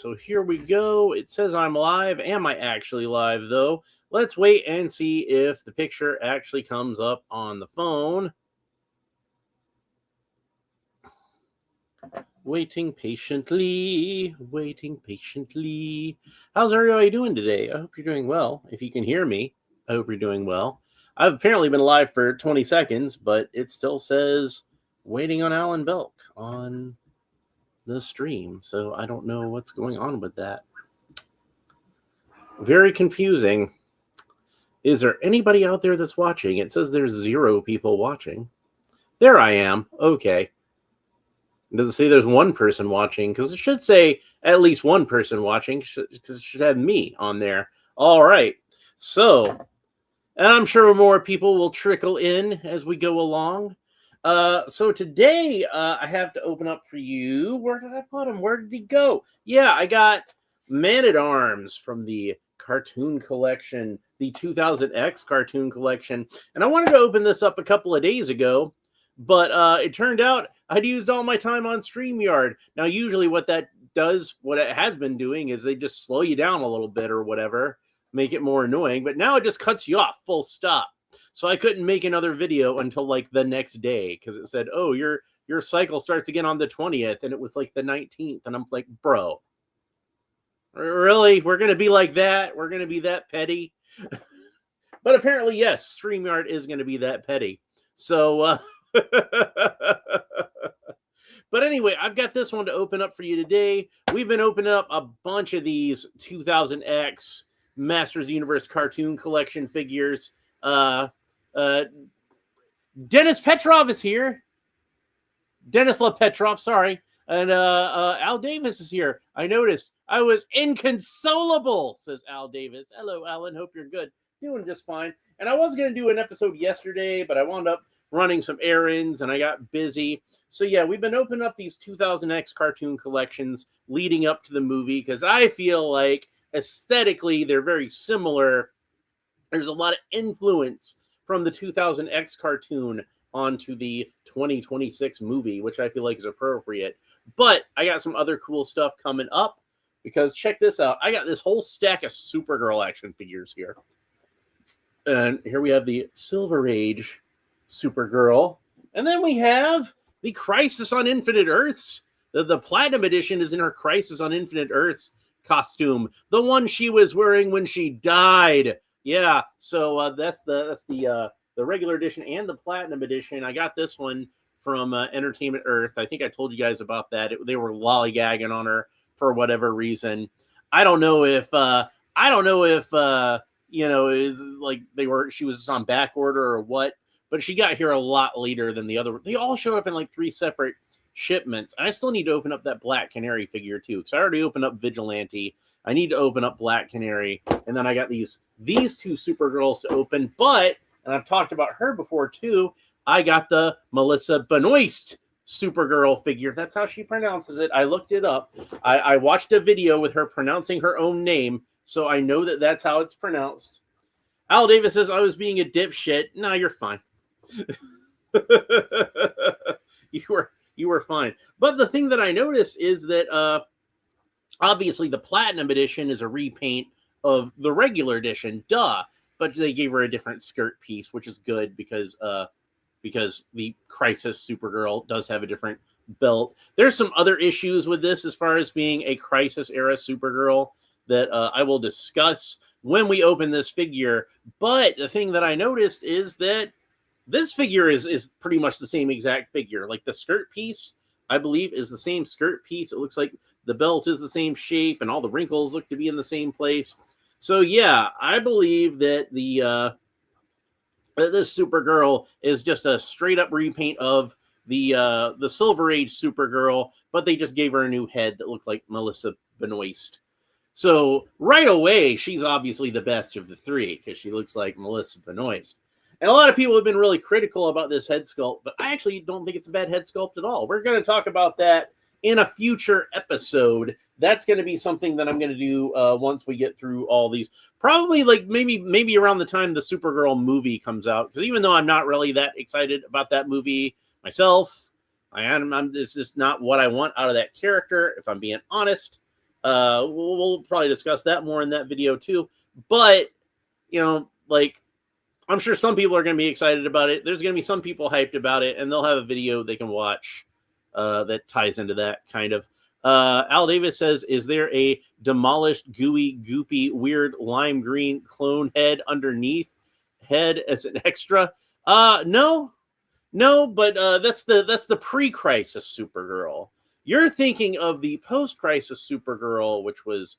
so here we go. It says I'm live. Am I actually live, though? Let's wait and see if the picture actually comes up on the phone. Waiting patiently, waiting patiently. How's everybody doing today? I hope you're doing well. If you can hear me, I hope you're doing well. I've apparently been live for 20 seconds, but it still says waiting on Alan Belk on the stream, so I don't know what's going on with that. Very confusing. Is there anybody out there that's watching? It says there's 0 people watching. There I am. Okay. It doesn't say there's 1 person watching, because it should say at least 1 person watching, because it should have me on there. All right. So, and I'm sure more people will trickle in as we go along. So today I have to open up for you. Where did I put him? Where did he go? Yeah, I got Man-at-Arms from the cartoon collection, the 2000X cartoon collection. And I wanted to open this up a couple of days ago, but it turned out I'd used all my time on StreamYard. Now, usually what that does, what it has been doing, is they just slow you down a little bit or whatever, make it more annoying. But now it just cuts you off, full stop. So I couldn't make another video until like the next day, because it said, oh, your cycle starts again on the 20th, and it was like the 19th. And I'm like, bro, really? We're going to be like that? We're going to be that petty? But apparently, yes, StreamYard is going to be that petty. So, but anyway, I've got this one to open up for you today. We've been opening up a bunch of these 2000X Masters Universe cartoon collection figures. Dennis Petrov is here. Dennis Petrov, sorry. And Al Davis is here. I noticed I was inconsolable, says Al Davis. Hello, Alan. Hope you're good. Doing just fine. And I was going to do an episode yesterday, but I wound up running some errands and I got busy. So yeah, we've been opening up these 2000X cartoon collections leading up to the movie, because I feel like aesthetically they're very similar. There's a lot of influence from the 2000X cartoon onto the 2026 movie, which I feel like is appropriate. But I got some other cool stuff coming up, because check this out. I got this whole stack of Supergirl action figures here. And here we have the Silver Age Supergirl. And then we have the Crisis on Infinite Earths. The Platinum Edition is in her Crisis on Infinite Earths costume. The one she was wearing when she died. Yeah, so that's the regular edition and the Platinum Edition. I got this one from Entertainment Earth. I think I told you guys about that. They were lollygagging on her for whatever reason. I don't know if you know, is like she was just on back order or what, but she got here a lot later than the other. They all showed up in like 3 separate shipments. And I still need to open up that Black Canary figure too, because I already opened up Vigilante. I need to open up Black Canary, and then I got these 2 Supergirls to open. But, and I've talked about her before too, I got the Melissa Benoist Supergirl figure. That's how she pronounces it. I looked it up. I watched a video with her pronouncing her own name, so I know that that's how it's pronounced. Al Davis says, I was being a dipshit. No, you're fine. You were fine. But the thing that I noticed is that obviously the Platinum Edition is a repaint of the regular edition, duh. But they gave her a different skirt piece, which is good, because the Crisis Supergirl does have a different belt. There's some other issues with this as far as being a Crisis era Supergirl that I will discuss when we open this figure. But the thing that I noticed is that this figure is pretty much the same exact figure. Like the skirt piece, I believe, is the same skirt piece. It looks like the belt is the same shape, and all the wrinkles look to be in the same place. So yeah, I believe that this Supergirl is just a straight up repaint of the Silver Age Supergirl, but they just gave her a new head that looked like Melissa Benoist. So right away, she's obviously the best of the 3, because she looks like Melissa Benoist. And a lot of people have been really critical about this head sculpt, but I actually don't think it's a bad head sculpt at all. We're going to talk about that in a future episode. That's going to be something that I'm going to do once we get through all these. Probably like maybe around the time the Supergirl movie comes out. Because even though I'm not really that excited about that movie myself, it's just not what I want out of that character, if I'm being honest. We'll probably discuss that more in that video too. But, you know, like, I'm sure some people are going to be excited about it. There's going to be some people hyped about it, and they'll have a video they can watch that ties into that kind of. Al Davis says, is there a demolished, gooey, goopy, weird lime green clone head underneath head as an extra? No, but that's the pre-crisis Supergirl. You're thinking of the post-crisis Supergirl, which was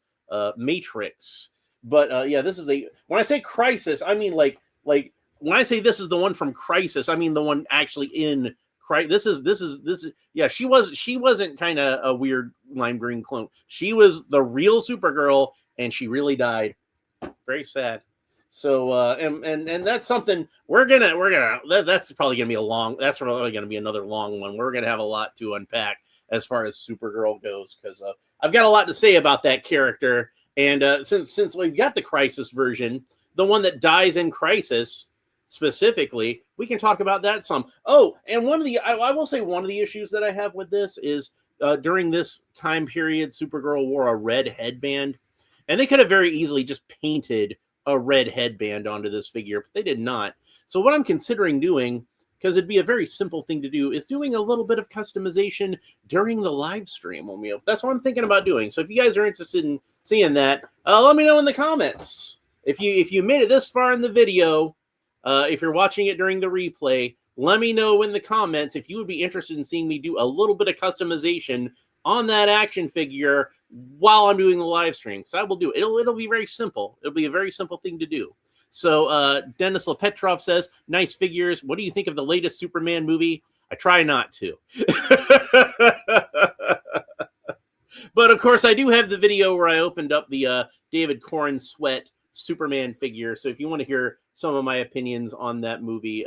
Matrix. But yeah, this is when I say crisis, I mean like when I say this is the one from Crisis, I mean the one actually in Crisis. This is yeah, she wasn't kind of a weird lime green clone. She was the real Supergirl, and she really died. Very sad. So and that's something that's probably gonna be that's probably gonna be another long one. We're gonna have a lot to unpack as far as Supergirl goes, because I've got a lot to say about that character. And since we've got the Crisis version, the one that dies in Crisis specifically, we can talk about that some. Oh, and I will say one of the issues that I have with this is during this time period, Supergirl wore a red headband, and they could have very easily just painted a red headband onto this figure, but they did not. So what I'm considering doing, because it'd be a very simple thing to do, is doing a little bit of customization during the live stream. That's what I'm thinking about doing. So if you guys are interested in seeing that, let me know in the comments. If you made it this far in the video, if you're watching it during the replay, let me know in the comments if you would be interested in seeing me do a little bit of customization on that action figure while I'm doing the live stream. So I will do it. It'll be very simple. It'll be a very simple thing to do. So Dennis Lepetrov says, nice figures. What do you think of the latest Superman movie? I try not to. But of course, I do have the video where I opened up the David Corn Sweat Superman figure. So if you want to hear some of my opinions on that movie,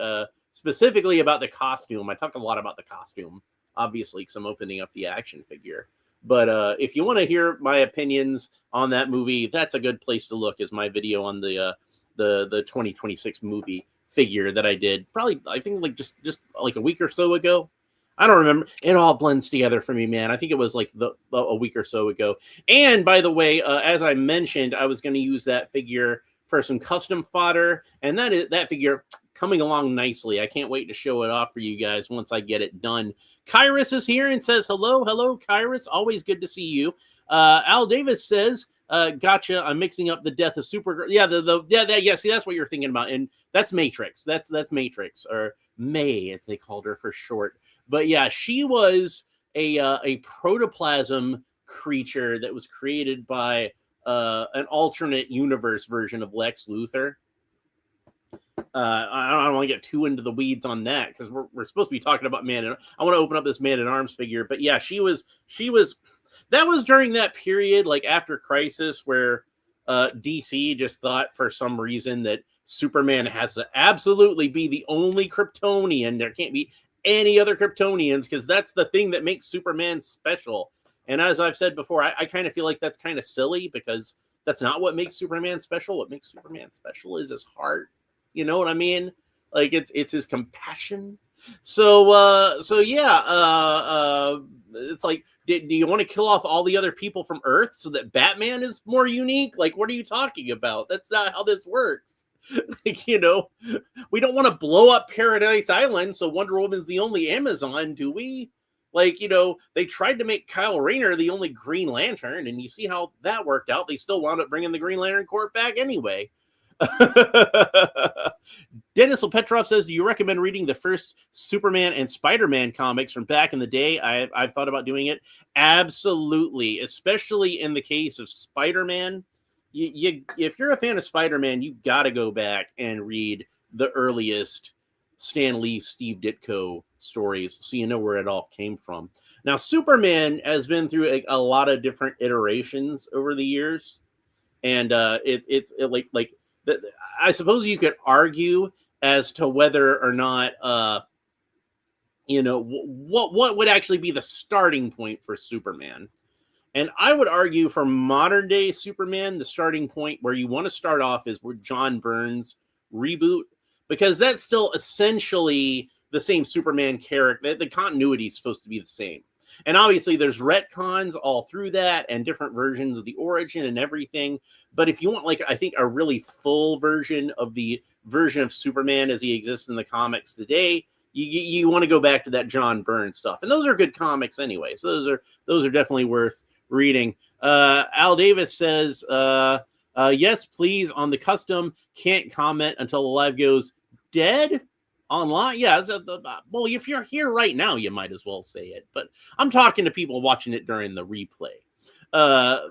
specifically about the costume, I talk a lot about the costume, obviously, because I'm opening up the action figure. But if you want to hear my opinions on that movie, that's a good place to look, is my video on the 2026 movie figure that I did. Probably, I think, like just like a week or so ago. I don't remember. It all blends together for me, man. I think it was like a week or so ago. And by the way, as I mentioned, I was going to use that figure for some custom fodder, and that figure coming along nicely. I can't wait to show it off for you guys once I get it done. Kyrus is here and says, hello, Kyrus. Always good to see you. Al Davis says, gotcha. I'm mixing up the Death of Supergirl. Yeah, see, that's what you're thinking about. And that's Matrix. That's Matrix, or May, as they called her for short. But yeah, she was a protoplasm creature that was created by an alternate universe version of Lex Luthor. I don't want to get too into the weeds on that, because we're supposed to be talking about I want to open up this Man-at-Arms figure, but yeah, she was. That was during that period, like after Crisis, where DC just thought for some reason that Superman has to absolutely be the only Kryptonian. There can't be any other Kryptonians, because that's the thing that makes Superman special. And as I've said before, I kind of feel like that's kind of silly, because that's not what makes Superman special. What makes Superman special is his heart. You know what I mean? Like it's his compassion. So yeah, it's like, do you want to kill off all the other people from Earth so that Batman is more unique? Like, what are you talking about? That's not how this works. Like, we don't want to blow up Paradise Island so Wonder Woman's the only Amazon, do we? Like, they tried to make Kyle Rayner the only Green Lantern, and you see how that worked out. They still wound up bringing the Green Lantern Corps back anyway. Dennis Lepetrov says, do you recommend reading the first Superman and Spider-Man comics from back in the day? I've thought about doing it. Absolutely. Especially in the case of Spider-Man. If you're a fan of Spider-Man, you got to go back and read the earliest Stan Lee, Steve Ditko stories, so you know where it all came from. Now, Superman has been through a lot of different iterations over the years, and it's like I suppose you could argue as to whether or not what would actually be the starting point for Superman. And I would argue for modern day Superman, the starting point where you want to start off is with John Byrne's reboot, because that's still essentially the same Superman character. The continuity is supposed to be the same. And obviously there's retcons all through that and different versions of the origin and everything. But if you want, like, I think a really full version of the version of Superman as he exists in the comics today, you want to go back to that John Byrne stuff. And those are good comics anyway. So those are definitely worth reading. Al Davis says, yes, please, on the custom, can't comment until the live goes dead online. Yeah, well, if you're here right now, you might as well say it. But I'm talking to people watching it during the replay.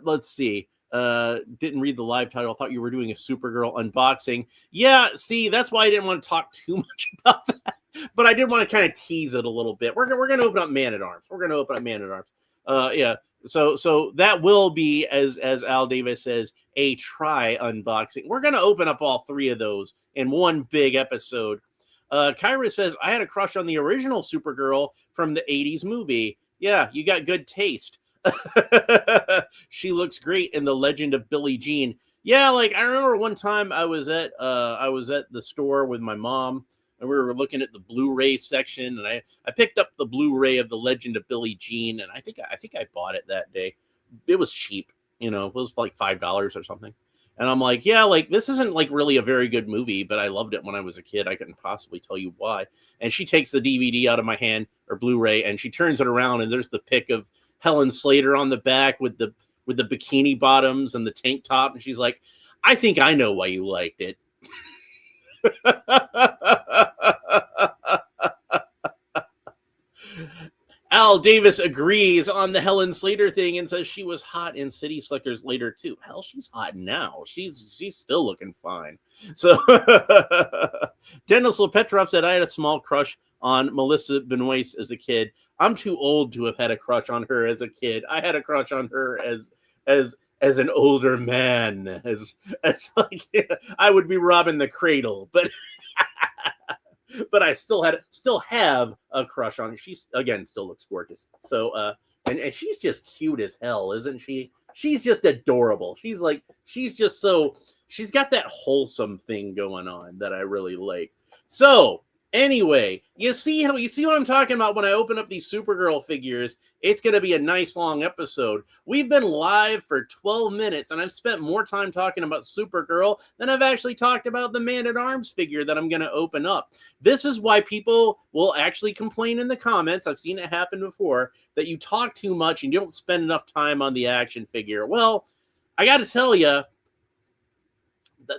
Let's see. Didn't read the live title. I thought you were doing a Supergirl unboxing. Yeah, see, that's why I didn't want to talk too much about that. But I did want to kind of tease it a little bit. We're going to open up Man-at-Arms. Yeah. So that will be, as Al Davis says, a try unboxing. We're going to open up all three of those in one big episode. Kyra says, I had a crush on the original Supergirl from the 80s movie. Yeah, you got good taste. She looks great in The Legend of Billie Jean. Yeah, like I remember one time I was at the store with my mom, and we were looking at the Blu-ray section, and I picked up the Blu-ray of The Legend of Billie Jean, and I think I bought it that day. It was cheap, it was like $5 or something. And I'm like, yeah, like this isn't like really a very good movie, but I loved it when I was a kid. I couldn't possibly tell you why. And she takes the DVD out of my hand, or Blu-ray, and she turns it around, and there's the pic of Helen Slater on the back with the bikini bottoms and the tank top, and she's like, I think I know why you liked it. Al Davis agrees on the Helen Slater thing and says she was hot in City Slickers later too. Hell, she's hot now. She's still looking fine. So Dennis Lepetrov said, I had a small crush on Melissa Benoist as a kid. I'm too old to have had a crush on her as a kid. I had a crush on her as an older man, as like, I would be robbing the cradle, but but I still have a crush on her. She's, again, still looks gorgeous. So and she's just cute as hell, isn't she? She's just adorable. She's got that wholesome thing going on that I really like. So anyway, you see what I'm talking about when I open up these Supergirl figures. It's going to be a nice long episode. We've been live for 12 minutes, and I've spent more time talking about Supergirl than I've actually talked about the Man-at-Arms figure that I'm going to open up. This is why people will actually complain in the comments. I've seen it happen before, that you talk too much and you don't spend enough time on the action figure. Well, I got to tell you,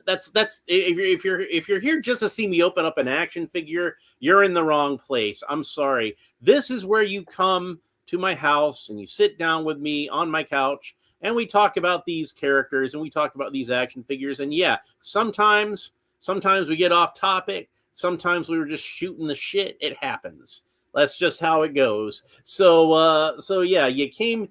that's if you're here just to see me open up an action figure, you're in the wrong place. I'm sorry. This is where you come to my house and you sit down with me on my couch and we talk about these characters and we talk about these action figures. And yeah, sometimes we get off topic. Sometimes we were just shooting the shit. It happens. That's just how it goes. So yeah, you came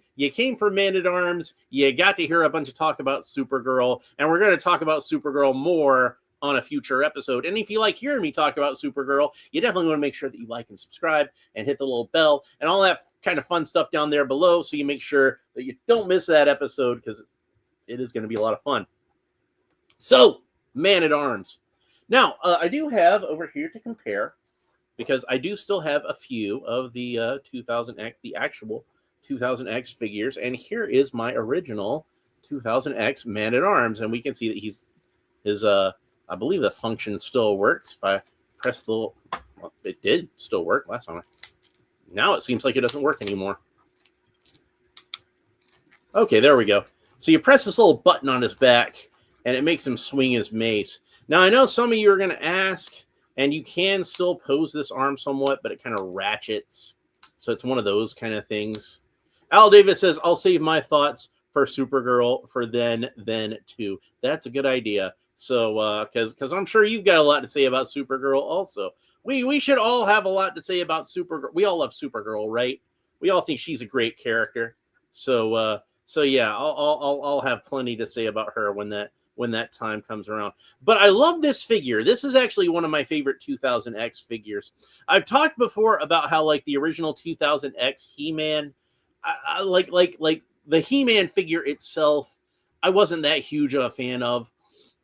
for Man-at-Arms. You got to hear a bunch of talk about Supergirl, and we're going to talk about Supergirl more on a future episode. And if you like hearing me talk about Supergirl, you definitely want to make sure that you like and subscribe and hit the little bell and all that kind of fun stuff down there below, so you make sure that you don't miss that episode, because it is going to be a lot of fun. So, Man-at-Arms. Now, I do have over here to compare, because I do still have a few of the 2000X, the actual 2000X figures. And here is my original 2000X Man-at-Arms. And we can see that his I believe the function still works. If I press the little, well, it did still work last time. Now it seems like it doesn't work anymore. Okay, there we go. So you press this little button on his back, and it makes him swing his mace. Now, I know some of you are going to ask, and you can still pose this arm somewhat, but it kind of ratchets. So it's one of those kind of things. Al Davis says, I'll save my thoughts for Supergirl for then too. That's a good idea. So, because I'm sure you've got a lot to say about Supergirl also. We should all have a lot to say about Supergirl. We all love Supergirl, right? We all think she's a great character. So yeah, I'll have plenty to say about her when that time comes around. But I love this figure. This is actually one of my favorite 2000X figures. I've talked before about how, like, the original 2000X He-Man, I like the He-Man figure itself, I wasn't that huge of a fan of.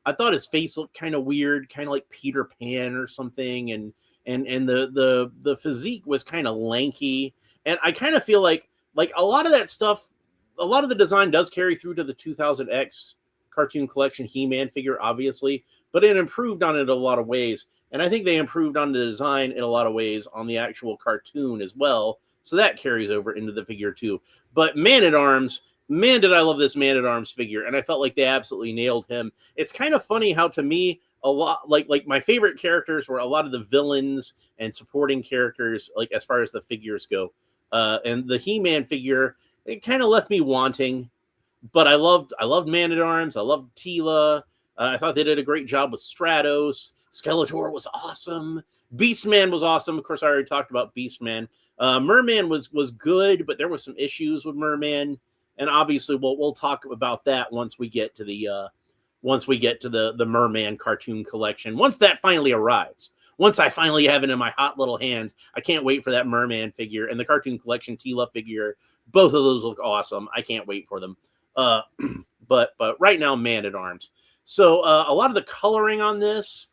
I thought his face looked kind of weird, kind of like Peter Pan or something, and the physique was kind of lanky. And I kind of feel like like a lot of that stuff, a lot of the design does carry through to the 2000X cartoon collection He-Man figure, obviously, but it improved on it in a lot of ways. And I think they improved on the design in a lot of ways on the actual cartoon as well. So that carries over into the figure too. But Man-at-Arms, man, did I love this Man-at-Arms figure. And I felt like they absolutely nailed him. It's kind of funny how, to me, a lot, like my favorite characters were a lot of the villains and supporting characters, like as far as the figures go. And the He-Man figure, it kind of left me wanting. But I loved Man-at-Arms. I loved Teela. I thought they did a great job with Stratos. Skeletor was awesome. Beastman was awesome. Of course, I already talked about Beastman. Merman was good, but there was some issues with Merman, and obviously we'll talk about that once we get to the Merman cartoon collection. Once that finally arrives, once I finally have it in my hot little hands, I can't wait for that Merman figure and the cartoon collection Teela figure. Both of those look awesome. I can't wait for them. But right now, Man-at-Arms. So a lot of the coloring on this,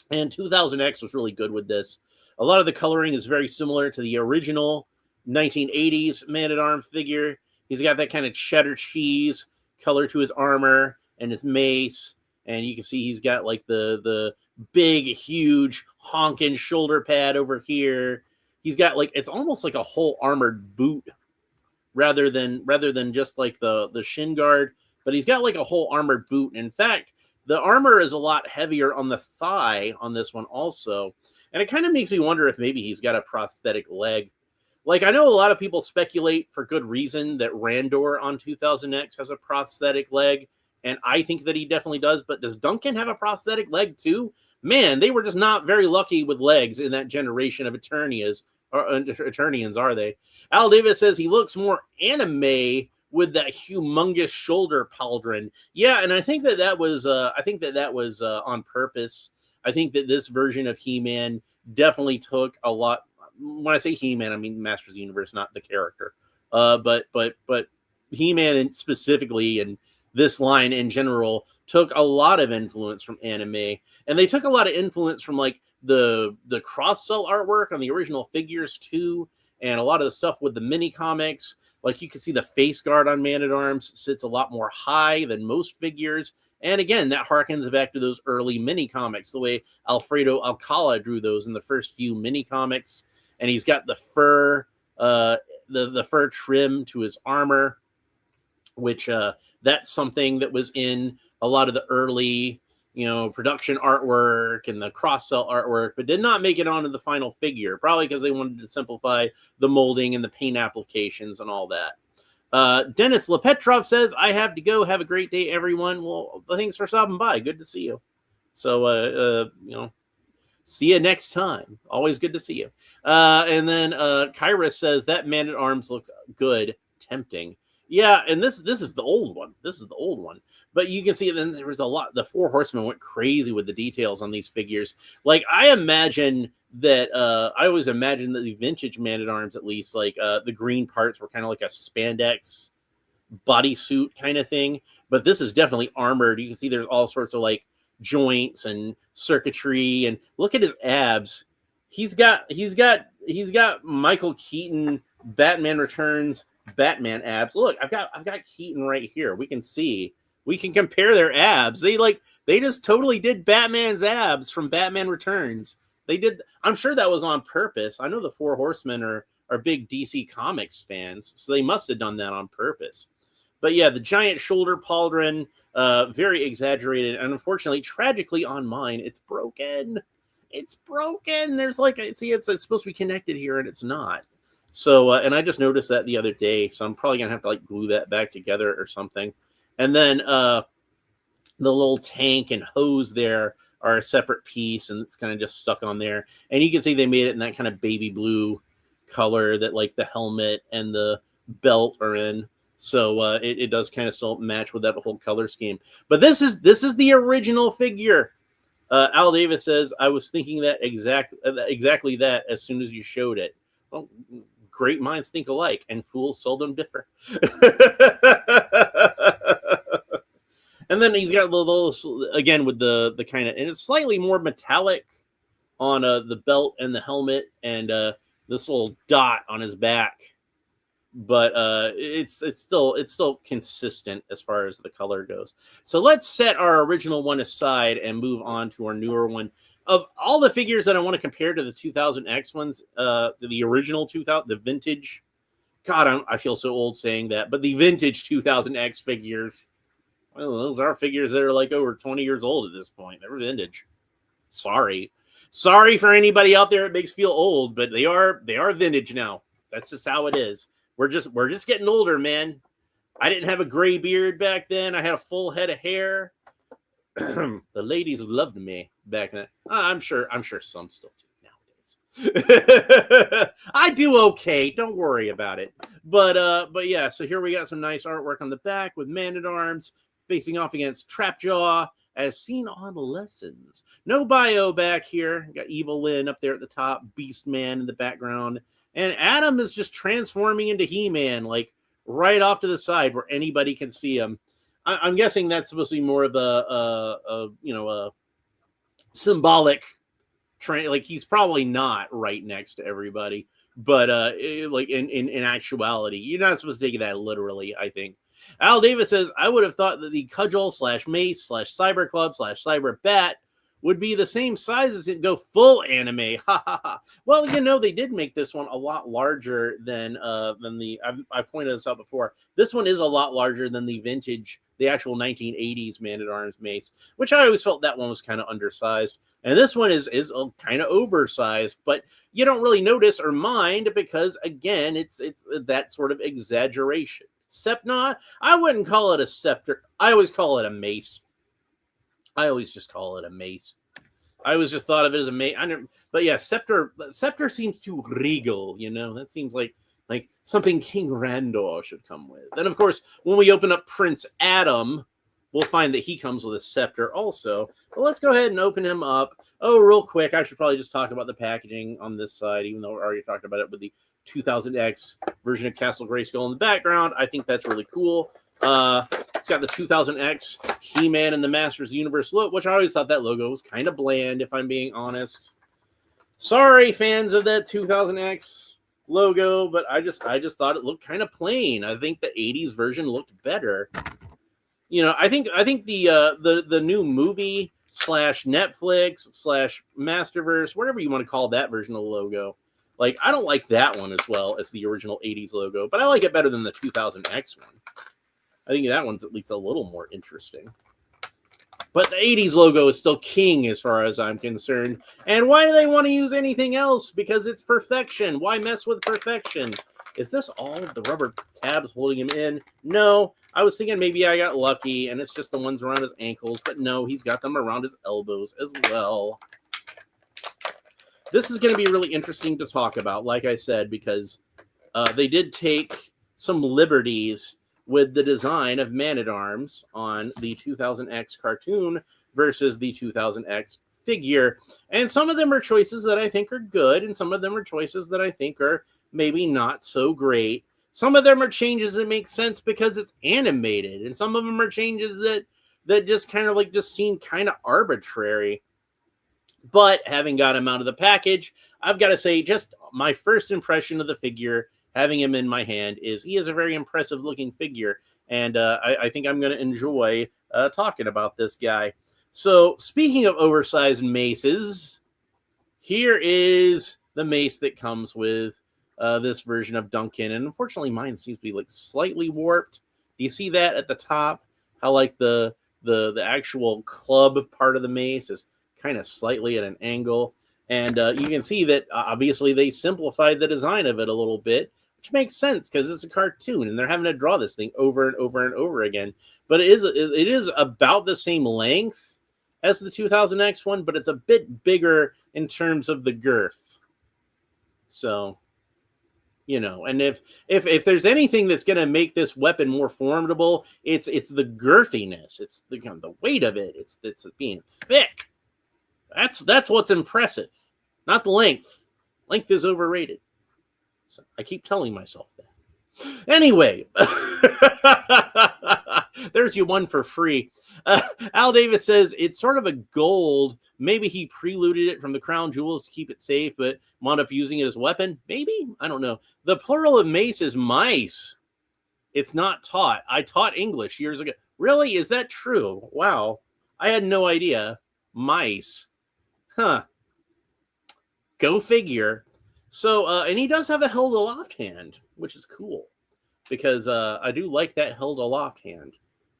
and 2000X was really good with this. A lot of the coloring is very similar to the original 1980s Man-at-Arms figure. He's got that kind of cheddar cheese color to his armor and his mace. And you can see he's got like the big, huge honking shoulder pad over here. He's got like, it's almost like a whole armored boot rather than just like the shin guard. But he's got like a whole armored boot. In fact, the armor is a lot heavier on the thigh on this one also. And it kind of makes me wonder if maybe he's got a prosthetic leg. Like, I know a lot of people speculate for good reason that Randor on 2000X has a prosthetic leg. And I think that he definitely does. But does Duncan have a prosthetic leg too? Man, they were just not very lucky with legs in that generation of Eternians, are they? Al Davis says he looks more anime with that humongous shoulder pauldron. Yeah, and I think that was on purpose. I think that this version of He-Man definitely took a lot. When I say He-Man, I mean Masters of the Universe, not the character. But He-Man specifically, and this line in general, took a lot of influence from anime, and they took a lot of influence from like the cross-cell artwork on the original figures too, and a lot of the stuff with the mini comics. Like, you can see the face guard on Man-at-Arms sits a lot more high than most figures. And again, that harkens back to those early mini comics, the way Alfredo Alcala drew those in the first few mini comics. And he's got the fur, the fur trim to his armor, which that's something that was in a lot of the early, production artwork and the cross-cell artwork, but did not make it onto the final figure, probably because they wanted to simplify the molding and the paint applications and all that. Dennis Lepetrov says, I have to go. Have a great day, everyone. Well, thanks for stopping by. Good to see you. So, see you next time. Always good to see you. And then Kyra says, that Man-at-Arms looks good, tempting. Yeah, and this is the old one. This is the old one. But you can see then there was a lot. The Four Horsemen went crazy with the details on these figures. Like, I imagine that I always imagine that the vintage Man-at-Arms, at least, like the green parts were kind of like a spandex bodysuit kind of thing. But this is definitely armored. You can see there's all sorts of like joints and circuitry, and look at his abs. He's got Michael Keaton Batman Returns Batman abs. Look, I've got Keaton right here. We can see. We can compare their abs. They just totally did Batman's abs from Batman Returns. They did. I'm sure that was on purpose. I know the Four Horsemen are big DC Comics fans, so they must have done that on purpose. But yeah, the giant shoulder pauldron, very exaggerated, and unfortunately, tragically on mine, it's broken. It's broken. There's like, see, it's supposed to be connected here, and it's not. So, and I just noticed that the other day, so I'm probably gonna have to like glue that back together or something. And then the little tank and hose there are a separate piece, and it's kind of just stuck on there. And you can see they made it in that kind of baby blue color that like the helmet and the belt are in. So it does kind of still match with that whole color scheme. But this is the original figure. Al Davis says, I was thinking that exactly that as soon as you showed it. Well, great minds think alike, and fools seldom differ. And then he's got a little, again, with the kind of, and it's slightly more metallic on the belt and the helmet, and this little dot on his back. but it's still consistent as far as the color goes. So let's set our original one aside and move on to our newer one. Of all the figures that I want to compare to the 2000X ones, the original 2000, the vintage. God, I feel so old saying that, but the vintage 2000X figures. Well, those are figures that are like over 20 years old at this point. They're vintage. Sorry for anybody out there that makes feel old, but they are vintage now. That's just how it is. We're just getting older, man. I didn't have a gray beard back then. I had a full head of hair. The ladies loved me back then. I'm sure some still do nowadays. I do okay. Don't worry about it. But yeah. So here we got some nice artwork on the back with Man-at-Arms facing off against Trapjaw, as seen on Lessons. No bio back here. Got Evil Lyn up there at the top, Beast Man in the background, and Adam is just transforming into He-Man, like right off to the side where anybody can see him. I'm guessing that's supposed to be more of a symbolic train. Like he's probably not right next to everybody, but like in actuality, you're not supposed to take that literally, I think. Al Davis says, I would have thought that the Cudgel / Mace / Cyber Club / Cyber Bat would be the same size as it go full anime. Ha ha ha. Well, they did make this one a lot larger than the, I pointed this out before. This one is a lot larger than the vintage, the actual 1980s Man-at-Arms Mace, which I always felt that one was kind of undersized. And this one is kind of oversized, but you don't really notice or mind because, again, it's that sort of exaggeration. Sepna, I wouldn't call it a scepter. I always call it a mace. I always just call it a mace. I always just thought of it as a mace. But yeah, scepter seems too regal, That seems like something King Randor should come with. Then, of course, when we open up Prince Adam, we'll find that he comes with a scepter also. But let's go ahead and open him up. Oh, real quick, I should probably just talk about the packaging on this side, even though we already talked about it with the 2000X version of Castle Grayskull in the background. I think that's really cool. It's got the 2000X He-Man and the Masters of the Universe look, which I always thought that logo was kind of bland, if I'm being honest. Sorry, fans of that 2000X logo, but I just thought it looked kind of plain. I think the 80s version looked better. I think the new movie / Netflix / Masterverse, whatever you want to call that version of the logo. Like, I don't like that one as well as the original 80s logo, but I like it better than the 2000X one. I think that one's at least a little more interesting. But the 80s logo is still king as far as I'm concerned. And why do they want to use anything else? Because it's perfection. Why mess with perfection? Is this all of the rubber tabs holding him in? No. I was thinking maybe I got lucky and it's just the ones around his ankles. But no, he's got them around his elbows as well. This is going to be really interesting to talk about, like I said, because they did take some liberties with the design of Man-at-Arms on the 2000X cartoon versus the 2000X figure. And some of them are choices that I think are good, and some of them are choices that I think are maybe not so great. Some of them are changes that make sense because it's animated, and some of them are changes that just kind of just seem kind of arbitrary. But having got him out of the package, I've got to say, just my first impression of the figure, having him in my hand, is he is a very impressive looking figure. And I think I'm going to enjoy talking about this guy. So speaking of oversized maces, here is the mace that comes with this version of Duncan. And unfortunately, mine seems to be slightly warped. Do you see that at the top? How the actual club part of the mace is kind of slightly at an angle. And you can see that obviously they simplified the design of it a little bit, which makes sense because it's a cartoon and they're having to draw this thing over and over and over again. But it is about the same length as the 2000X one, but it's a bit bigger in terms of the girth. So, and if there's anything that's going to make this weapon more formidable, it's the girthiness. It's the weight of it. It's being thick. That's what's impressive, not the length. Length is overrated. So I keep telling myself that. Anyway, There's you one for free. Al Davis says it's sort of a gold. Maybe he preluded it from the crown jewels to keep it safe, but wound up using it as a weapon. Maybe? I don't know. The plural of mace is mice. It's not taught. I taught English years ago. Really? Is that true? Wow. I had no idea. Mice. Huh. Go figure. So, and he does have a held aloft hand, which is cool because I do like that held aloft hand.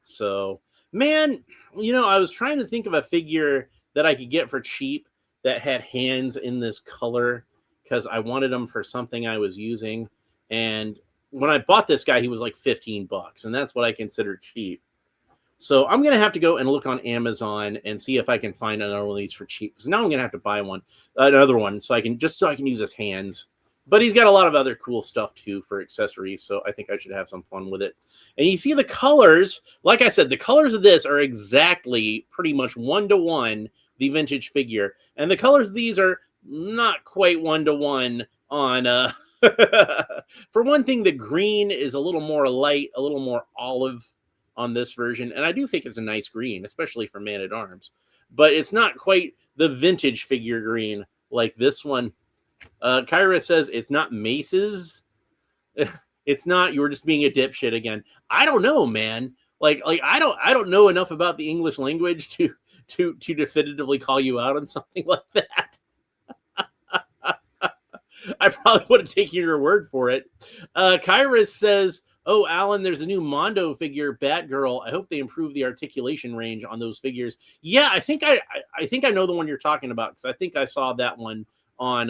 So, man, I was trying to think of a figure that I could get for cheap that had hands in this color because I wanted them for something I was using. And when I bought this guy, he was like $15, and that's what I consider cheap. So I'm going to have to go and look on Amazon and see if I can find another one of these for cheap. Because now I'm going to have to buy another one, so I can use his hands. But he's got a lot of other cool stuff too for accessories, so I think I should have some fun with it. And you see the colors, like I said, the colors of this are exactly pretty much 1-to-1 the vintage figure. And the colors of these are not quite 1-to-1 on for one thing, the green is a little more light, a little more olive on this version, and I do think it's a nice green, especially for Man-at-Arms, but it's not quite the vintage figure green like this one. Kyra says it's not maces. It's not. You were just being a dipshit again. I don't know, man. Like I don't know enough about the English language to definitively call you out on something like that. I probably would have taken your word for it. Kyra says, "Oh, Alan, there's a new Mondo figure, Batgirl. I hope they improve the articulation range on those figures." Yeah, I think I know the one you're talking about because I think I saw that one on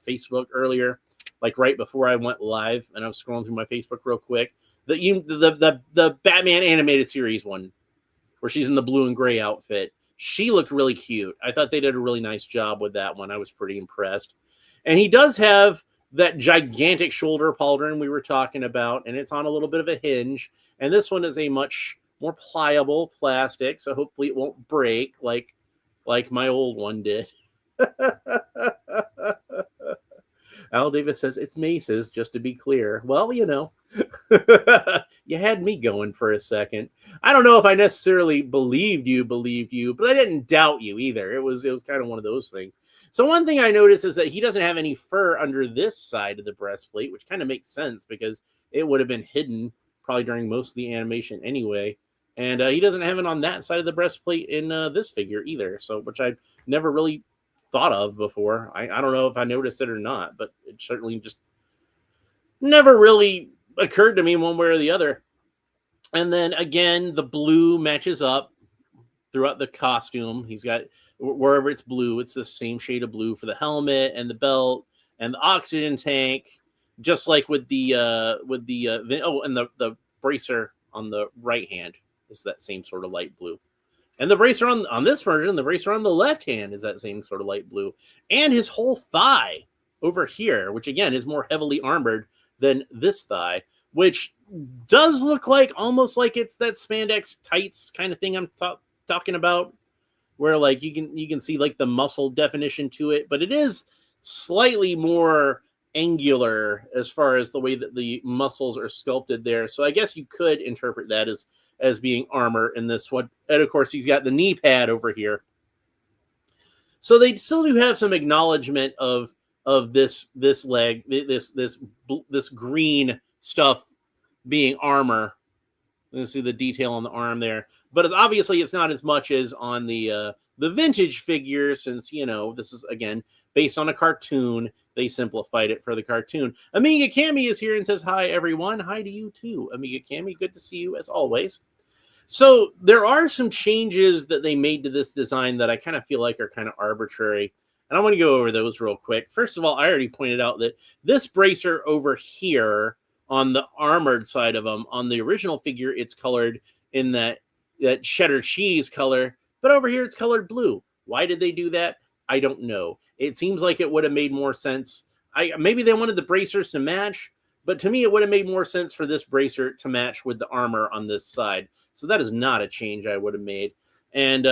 Facebook earlier, like right before I went live, and I was scrolling through my Facebook real quick. The Batman animated series one, where she's in the blue and gray outfit. She looked really cute. I thought they did a really nice job with that one. I was pretty impressed. And he does have that gigantic shoulder pauldron we were talking about, and it's on a little bit of a hinge. And this one is a much more pliable plastic, so hopefully it won't break like my old one did. Al Davis says it's Mace's, just to be clear. Well, you had me going for a second. I don't know if I necessarily believed you, but I didn't doubt you either. It was kind of one of those things. So one thing I noticed is that he doesn't have any fur under this side of the breastplate, which kind of makes sense because it would have been hidden probably during most of the animation anyway. And he doesn't have it on that side of the breastplate in this figure either, so which I've never really thought of before. I don't know if I noticed it or not, but it certainly just never really occurred to me one way or the other. And then again, the blue matches up throughout the costume. He's got, wherever it's blue, it's the same shade of blue for the helmet and the belt and the oxygen tank, just like with the bracer on the right hand is that same sort of light blue. And the bracer on this version, the bracer on the left hand is that same sort of light blue. And his whole thigh over here, which again is more heavily armored than this thigh, which does look like almost like it's that spandex tights kind of thing I'm talking about, where like you can see like the muscle definition to it, but it is slightly more angular as far as the way that the muscles are sculpted there. So I guess you could interpret that as being armor in this one. And of course, he's got the knee pad over here. So they still do have some acknowledgement of this leg, this green stuff being armor. You can see the detail on the arm there, but obviously it's not as much as on the vintage figure, since this is again based on a cartoon. They simplified it for the cartoon. Amiga Cami is here and says hi everyone. Hi to you too, Amiga Cami. Good to see you as always. So there are some changes that they made to this design that I kind of feel like are kind of arbitrary. And I want to go over those real quick. First of all, I already pointed out that this bracer over here on the armored side of them, on the original figure, it's colored in that cheddar cheese color, but over here it's colored blue. Why did they do that? I don't know. It seems like it would have made more sense. Maybe they wanted the bracers to match, but to me, it would have made more sense for this bracer to match with the armor on this side. So that is not a change I would have made. And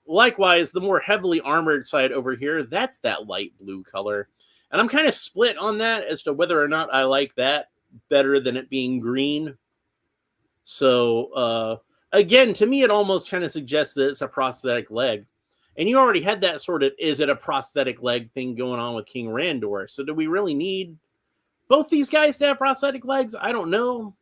likewise, the more heavily armored side over here, that's that light blue color. And I'm kind of split on that as to whether or not I like that better than it being green. So again, to me, it almost kind of suggests that it's a prosthetic leg. And you already had that sort of is it a prosthetic leg thing going on with King Randor. So do we really need both these guys to have prosthetic legs? I don't know.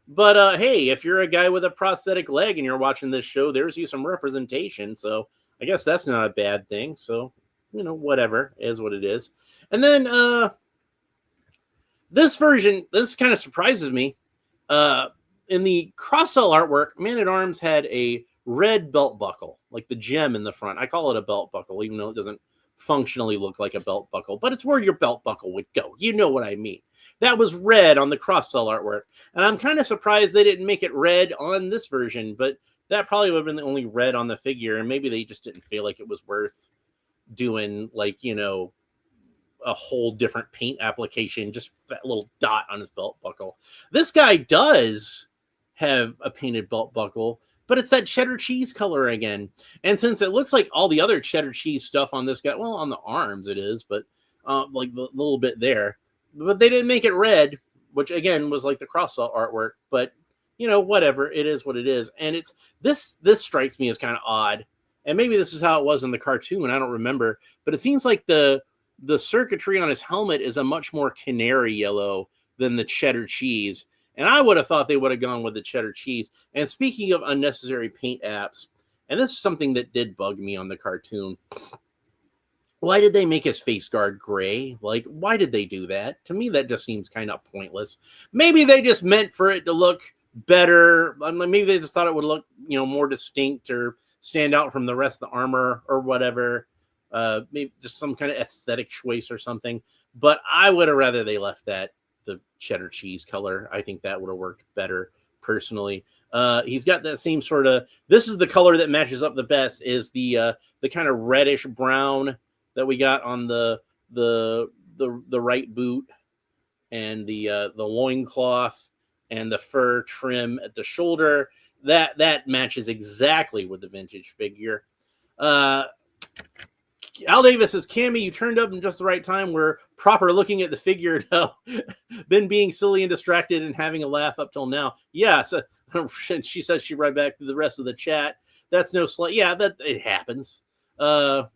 But hey, if you're a guy with a prosthetic leg and you're watching this show, there's you some representation. So I guess that's not a bad thing. So, whatever is what it is. And then this version, this kind of surprises me. In the cross-sell artwork, Man-at-Arms had a red belt buckle, like the gem in the front. I call it a belt buckle, even though it doesn't functionally look like a belt buckle, but it's where your belt buckle would go. You know what I mean. That was red on the cross-sell artwork. And I'm kind of surprised they didn't make it red on this version, but that probably would have been the only red on the figure, and maybe they just didn't feel like it was worth doing, like, a whole different paint application, just that little dot on his belt buckle. This guy does have a painted belt buckle, but it's that cheddar cheese color again. And since it looks like all the other cheddar cheese stuff on this guy, well, on the arms it is, but like the little bit there, but they didn't make it red, which again was like the cross-sell artwork. But whatever, it is what it is. And it's this strikes me as kind of odd, and maybe this is how it was in the cartoon, I don't remember, but it seems like the circuitry on his helmet is a much more canary yellow than the cheddar cheese. And I would have thought they would have gone with the cheddar cheese. And speaking of unnecessary paint apps, and this is something that did bug me on the cartoon, why did they make his face guard gray? Like, why did they do that? To me, that just seems kind of pointless. Maybe they just meant for it to look better. Maybe they just thought it would look, more distinct or stand out from the rest of the armor or whatever. Maybe just some kind of aesthetic choice or something. But I would have rather they left that the cheddar cheese color. I think that would have worked better personally. He's got that same sort of, this is the color that matches up the best, is the kind of reddish brown that we got on the right boot, and the loincloth and the fur trim at the shoulder. That matches exactly with the vintage figure. Al Davis says, Cammy, you turned up in just the right time. We're proper looking at the figure now. Been being silly and distracted and having a laugh up till now. Yeah, so she says she read back to the rest of the chat. That's no slight. Yeah, that it happens. Al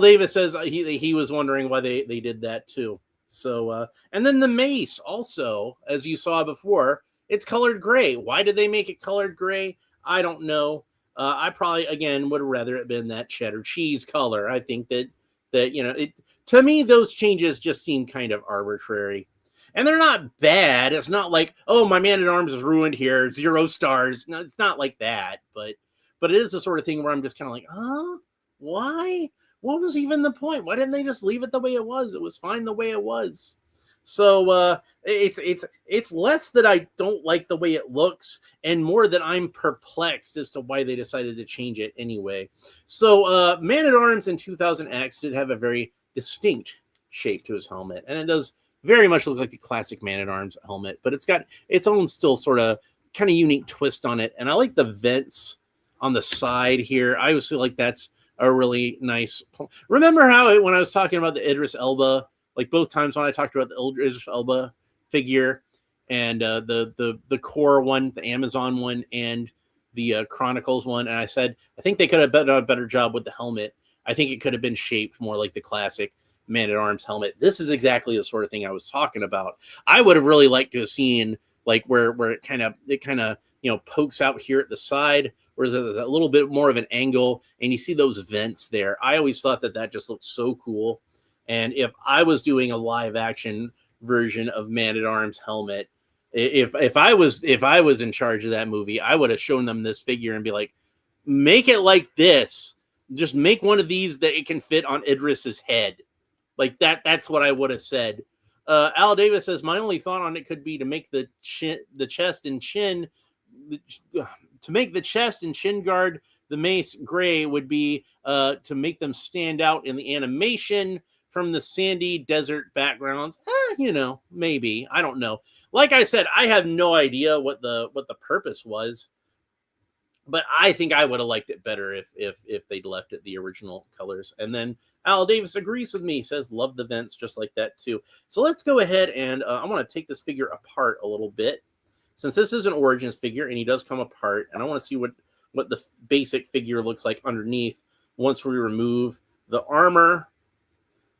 Davis says he was wondering why they did that too. So and then the mace also, as you saw before, it's colored gray. Why did they make it colored gray? I don't know. I probably, again, would have rather it been that cheddar cheese color. I think that to me, those changes just seem kind of arbitrary. And they're not bad. It's not like, oh, my Man-at-Arms is ruined here, 0 stars. No, it's not like that. But it is the sort of thing where I'm just kind of like, huh? Why? What was even the point? Why didn't they just leave it the way it was? It was fine the way it was. So it's less that I don't like the way it looks, and more that I'm perplexed as to why they decided to change it anyway. So Man-at-Arms in 2000X did have a very distinct shape to his helmet, and it does very much look like the classic Man-at-Arms helmet, but it's got its own still sort of kind of unique twist on it. And I like the vents on the side here. I always feel like that's a really nice. Remember how when I was talking about the Idris Elba, like both times when I talked about the Idris Elba figure and the core one, the Amazon one, and the Chronicles one, and I said I think they could have done a better job with the helmet. I think it could have been shaped more like the classic Man-at-Arms helmet. This is exactly the sort of thing I was talking about. I would have really liked to have seen like where it kind of pokes out here at the side, where there's a little bit more of an angle, and you see those vents there. I always thought that just looked so cool. And if I was doing a live action version of Man-at-Arms helmet, if I was in charge of that movie, I would have shown them this figure and be like, make it like this. Just make one of these that it can fit on Idris's head. Like that's what I would have said. Al Davis says, my only thought on it could be to make the chest and chin guard the mace gray would be to make them stand out in the animation from the sandy desert backgrounds. Maybe. I don't know. Like I said, I have no idea what the purpose was, but I think I would have liked it better if they'd left it the original colors. And then Al Davis agrees with me, says love the vents just like that too. So let's go ahead and I want to take this figure apart a little bit since this is an Origins figure and he does come apart, and I want to see what the basic figure looks like underneath once we remove the armor.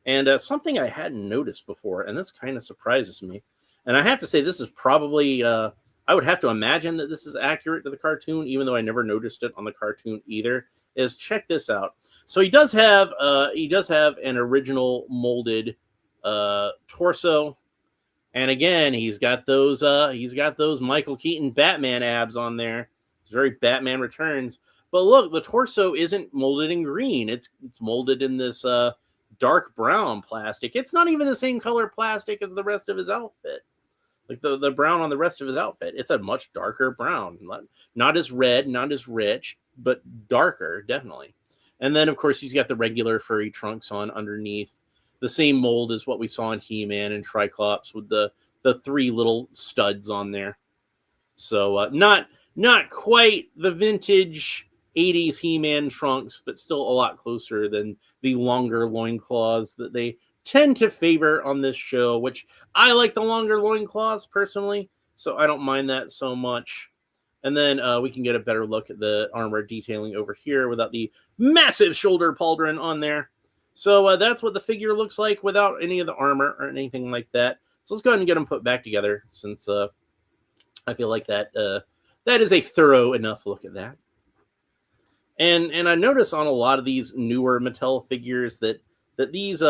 And something I hadn't noticed before, and this kind of surprises me, and I have to say this is probably, I would have to imagine that this is accurate to the cartoon, even though I never noticed it on the cartoon either, is check this out. So he does have an original molded torso. And again, he's got those Michael Keaton Batman abs on there. It's very Batman Returns. But look, the torso isn't molded in green. It's molded in this dark brown plastic. It's not even the same color plastic as the rest of his outfit. Like the brown on the rest of his outfit. It's a much darker brown. Not as red, not as rich, but darker, definitely. And then, of course, he's got the regular furry trunks on underneath. The same mold as what we saw in He-Man and Triclops with the 3 little studs on there. So not quite the vintage 80s He-Man trunks, but still a lot closer than the longer loincloths that they tend to favor on this show, which I like the longer loincloths personally, so I don't mind that so much. And then we can get a better look at the armor detailing over here without the massive shoulder pauldron on there. So that's what the figure looks like without any of the armor or anything like that. So let's go ahead and get them put back together, since I feel like that is a thorough enough look at that. And I notice on a lot of these newer Mattel figures that these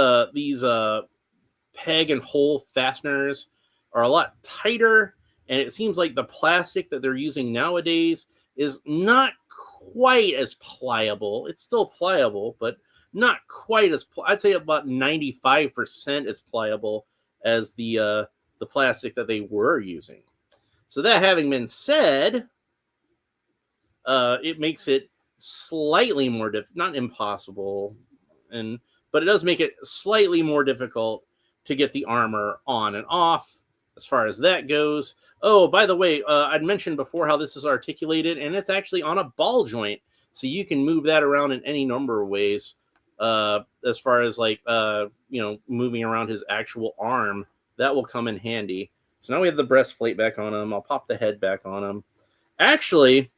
peg and hole fasteners are a lot tighter, and it seems like the plastic that they're using nowadays is not quite as pliable. It's still pliable, but not quite as I'd say about 95% as pliable as the plastic that they were using. So that having been said, it makes it slightly more not impossible, but it does make it slightly more difficult to get the armor on and off as far as that goes. Oh, by the way, I'd mentioned before how this is articulated, and it's actually on a ball joint, so you can move that around in any number of ways. As far as like moving around his actual arm, that will come in handy. So now we have the breastplate back on him. I'll pop the head back on him. Actually,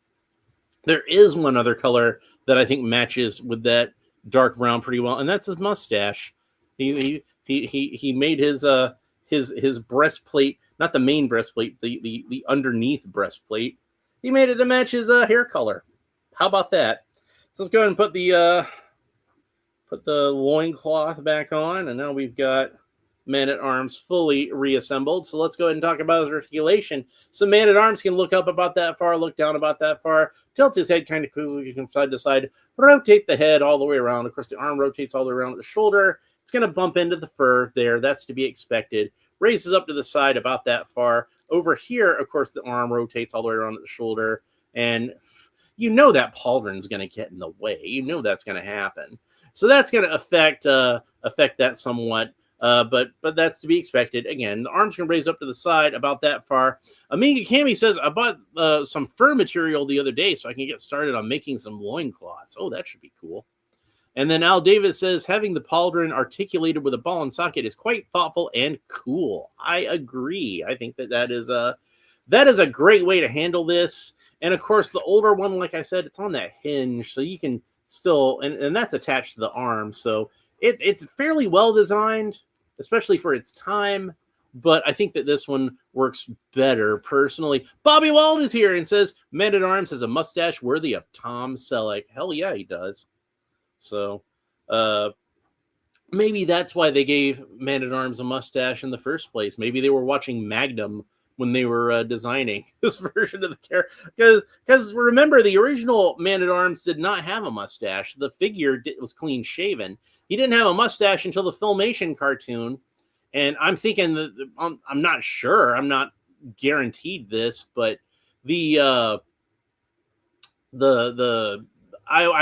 there is one other color that I think matches with that dark brown pretty well, and that's his mustache. He made his breastplate, not the main breastplate, the underneath breastplate. He made it to match his hair color. How about that? So let's go ahead and put the loincloth back on, and now we've got Man-at-Arms fully reassembled. So let's go ahead and talk about his articulation. So Man-at-Arms can look up about that far, look down about that far, tilt his head kind of quickly from side to side, rotate the head all the way around. Of course, the arm rotates all the way around the shoulder. It's going to bump into the fur there. That's to be expected. Raises up to the side about that far. Over here, of course, the arm rotates all the way around the shoulder. And you know that pauldron's going to get in the way. You know that's going to happen. So that's going to affect that somewhat. But that's to be expected. Again, the arms can raise up to the side about that far. Amiga Cami says, I bought some fur material the other day so I can get started on making some loincloths. Oh, that should be cool. And then Al Davis says, having the pauldron articulated with a ball and socket is quite thoughtful and cool. I agree. I think that is a great way to handle this. And of course, the older one, like I said, it's on that hinge, so you can still, and that's attached to the arm. So it's fairly well designed, especially for its time, but I think that this one works better personally. Bobby Wald is here and says, Man-at-Arms has a mustache worthy of Tom Selleck. Hell yeah, he does. So maybe that's why they gave Man-at-Arms a mustache in the first place. Maybe they were watching Magnum when they were designing this version of the character. Because remember, the original Man-at-Arms did not have a mustache. The figure was clean shaven. He didn't have a mustache until the Filmation cartoon. And I'm thinking that I'm not sure. I'm not guaranteed this, but I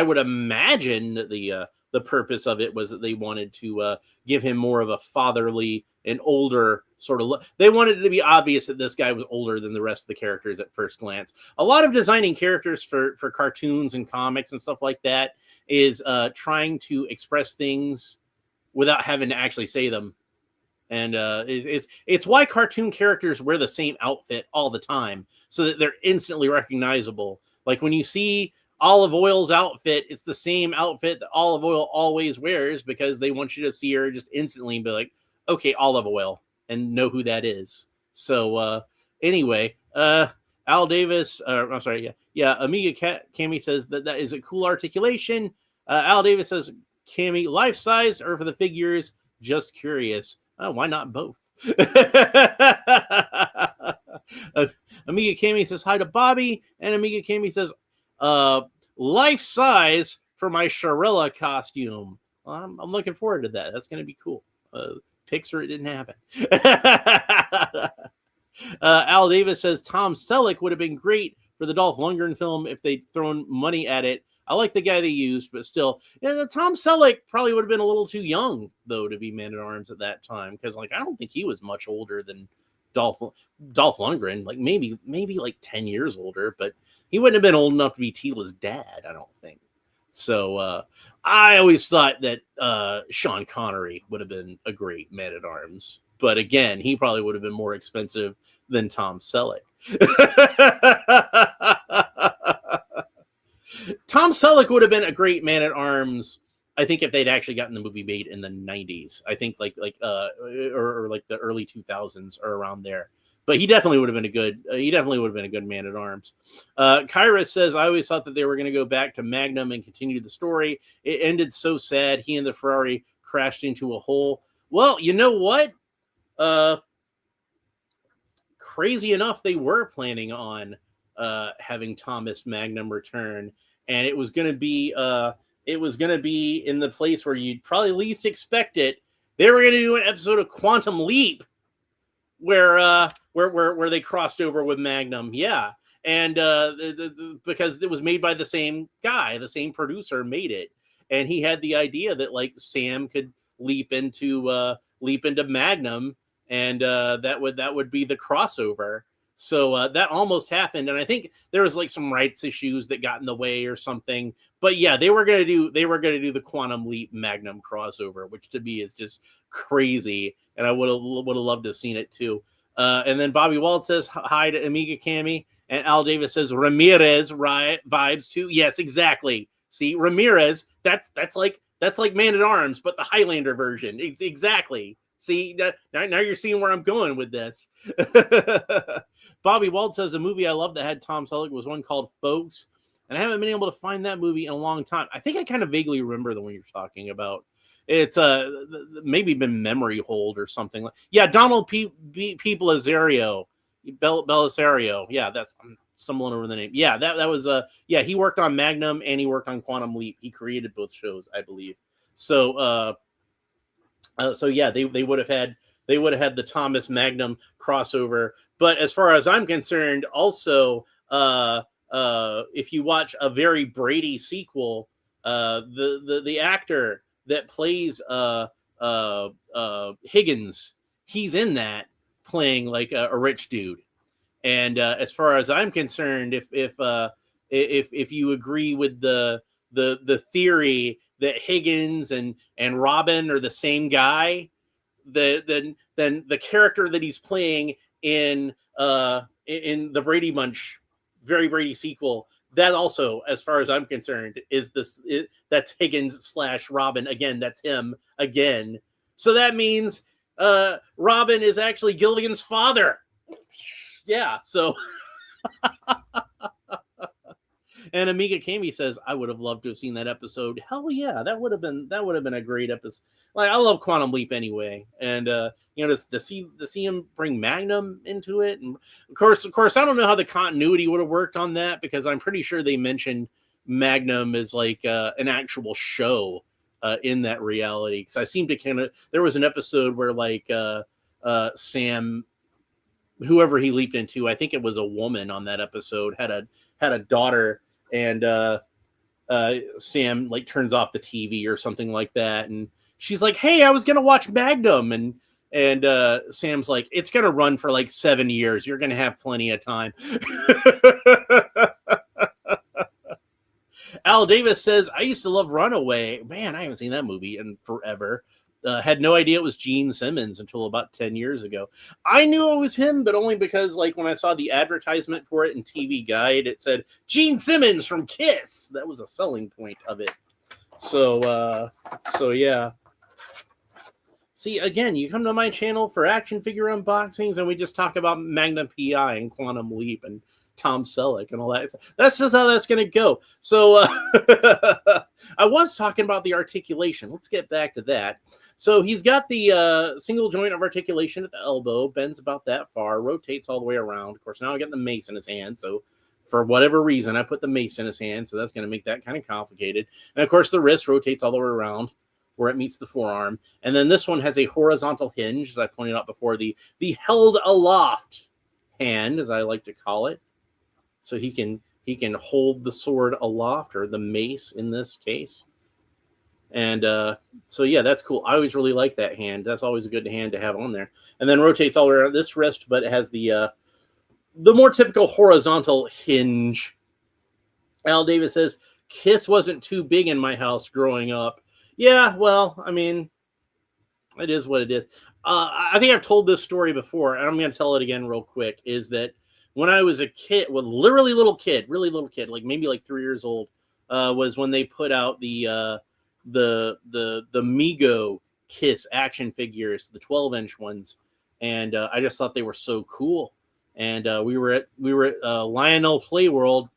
would imagine that the purpose of it was that they wanted to give him more of a fatherly and older sort of look. They wanted it to be obvious that this guy was older than the rest of the characters at first glance. A lot of designing characters for cartoons and comics and stuff like that is trying to express things without having to actually say them. And it's why cartoon characters wear the same outfit all the time, so that they're instantly recognizable. Like when you see Olive Oil's outfit, it's the same outfit that Olive Oil always wears, because they want you to see her just instantly and be like, okay, Olive Oil, and know who that is. So anyway, Al Davis, I'm sorry, Amiga Cammy says that is a cool articulation. Al Davis says, Cammy, life-sized or for the figures? Just curious. Why not both? Amiga Cammy says hi to Bobby, and Amiga Cammy says, life-size for my Sharilla costume. Well, I'm looking forward to that. That's going to be cool. Pixar, it didn't happen. Al Davis says Tom Selleck would have been great for the Dolph Lundgren film if they'd thrown money at it. I like the guy they used, but still, Tom Selleck probably would have been a little too young, though, to be Man-at-Arms at that time, because I don't think he was much older than Dolph Lundgren. Like maybe like 10 years older, but he wouldn't have been old enough to be Tila's dad, I don't think. So I always thought that Sean Connery would have been a great Man-at-Arms, but again, he probably would have been more expensive than Tom Selleck. Tom Selleck would have been a great Man-at-Arms, I think, if they'd actually gotten the movie made in the 90s. I think like the early 2000s or around there. But he definitely would have been a good Man-at-Arms. Kyra says, I always thought that they were going to go back to Magnum and continue the story. It ended so sad. He and the Ferrari crashed into a hole. Well, you know what? Crazy enough, they were planning on having Thomas Magnum return, and it was going to be in the place where you'd probably least expect it. They were going to do an episode of Quantum Leap where they crossed over with Magnum, yeah, and because it was made by the same guy, the same producer made it, and he had the idea that like Sam could leap into Magnum, and that would be the crossover. So that almost happened, and I think there was like some rights issues that got in the way or something. But yeah, they were gonna do the Quantum Leap Magnum crossover, which to me is just crazy, and I would have loved to have seen it too. And then Bobby Wald says hi to Amiga Cammy, and Al Davis says Ramirez vibes too. Yes, exactly. See, Ramirez, that's like Man-at-Arms, but the Highlander version. Exactly. See, now you're seeing where I'm going with this. Bobby Wald says a movie I love that had Tom Selleck was one called Folks, and I haven't been able to find that movie in a long time. I think I kind of vaguely remember the one you're talking about. It's maybe been memory hold or something. Yeah, Donald P. Belisario. Yeah, that's, I'm stumbling over the name. Yeah, that was yeah, he worked on Magnum and he worked on Quantum Leap. He created both shows, I believe. So yeah, they would have had the Thomas Magnum crossover. But as far as I'm concerned, also if you watch a Very Brady sequel, the actor that plays Higgins, he's in that playing like a rich dude. And as far as I'm concerned, if you agree with the theory that Higgins and Robin are the same guy, then the character that he's playing in the Brady Bunch Very Brady sequel, that also, as far as I'm concerned, that's Higgins / Robin again. That's him again. So that means Robin is actually Gilligan's father. Yeah. So. And Amiga Cammy says, I would have loved to have seen that episode. Hell yeah, that would have been a great episode. Like, I love Quantum Leap anyway, and to see him bring Magnum into it, and of course, I don't know how the continuity would have worked on that, because I'm pretty sure they mentioned Magnum as like an actual show in that reality. Because I seem to there was an episode where like Sam, whoever he leaped into, I think it was a woman on that episode, had a daughter. And Sam like turns off the TV or something like that, and she's like, "Hey, I was gonna watch Magnum," and Sam's like, "It's gonna run for like 7 years. You're gonna have plenty of time." Al Davis says, "I used to love Runaway. Man, I haven't seen that movie in forever." Had no idea it was Gene Simmons until about 10 years ago. I knew it was him, but only because, like, when I saw the advertisement for it in TV Guide, it said Gene Simmons from Kiss. That was a selling point of it. So yeah. See, again, you come to my channel for action figure unboxings, and we just talk about Magnum PI and Quantum Leap and Tom Selleck and all that. That's just how that's going to go. So I was talking about the articulation. Let's get back to that. So he's got the single joint of articulation at the elbow, bends about that far, rotates all the way around. Of course, now I got the mace in his hand, so for whatever reason, I put the mace in his hand, so that's going to make that kind of complicated. And, of course, the wrist rotates all the way around where it meets the forearm. And then this one has a horizontal hinge, as I pointed out before, the held aloft hand, as I like to call it. So he can hold the sword aloft, or the mace in this case. And so, yeah, that's cool. I always really like that hand. That's always a good hand to have on there. And then rotates all the way around this wrist, but it has the more typical horizontal hinge. Al Davis says, Kiss wasn't too big in my house growing up. Yeah, well, I mean, it is what it is. I think I've told this story before, and I'm going to tell it again real quick, is that when I was a kid, well, literally really little kid, like maybe like 3 years old, was when they put out the Mego Kiss action figures, the 12-inch ones, and I just thought they were so cool. And we were at Lionel Playworld,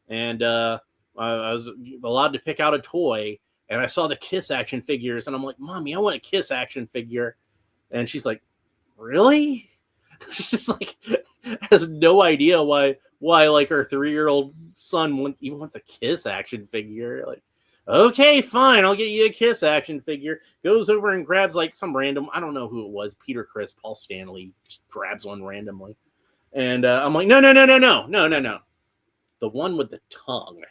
and I was allowed to pick out a toy. And I saw the Kiss action figures, and I'm like, Mommy, I want a Kiss action figure. And she's like, really? She's like, has no idea why like her 3-year-old son even wants a Kiss action figure. Like, okay, fine, I'll get you a Kiss action figure. Goes over and grabs like some random, I don't know who it was, Peter Criss, Paul Stanley, just grabs one randomly. And I'm like, no. The one with the tongue.